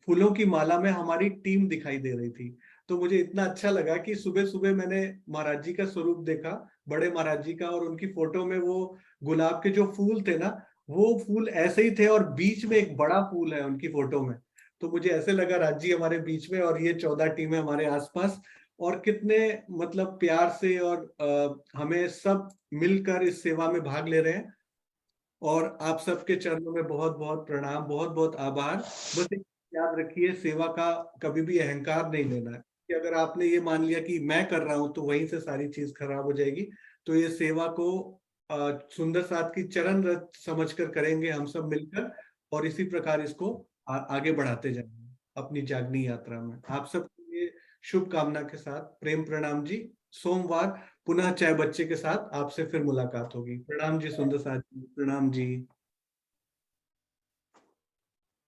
S1: फूलों की माला में हमारी टीम दिखाई दे रही थी। तो मुझे इतना अच्छा लगा कि सुबह सुबह मैंने महाराज जी का स्वरूप देखा, बड़े महाराज जी का, और उनकी फोटो में वो गुलाब के जो फूल थे ना, वो फूल ऐसे ही थे और बीच में एक बड़ा फूल है उनकी फोटो में। तो मुझे ऐसे लगा राज जी हमारे बीच में और ये 14 टीमें हमारे आसपास, और कितने मतलब प्यार से और हमें सब मिलकर इस सेवा में भाग ले रहे हैं। और आप सबके चरणों में बहुत बहुत प्रणाम, बहुत बहुत आभार। बस एक याद रखिए, सेवा का कभी भी अहंकार नहीं लेना है कि अगर आपने ये मान लिया कि मैं कर रहा हूं तो वहीं से सारी चीज खराब हो जाएगी। तो ये सेवा को सुंदर साथ की चरण रथ समझकर करेंगे हम सब मिलकर, और इसी प्रकार इसको आगे बढ़ाते जाएंगे अपनी जागनी यात्रा में। आप सबके लिए शुभकामना के साथ प्रेम प्रणाम जी। सोमवार पुनः चाय बच्चे के साथ आपसे फिर मुलाकात होगी। प्रणाम जी सुंदर साथ जी, प्रणाम जी।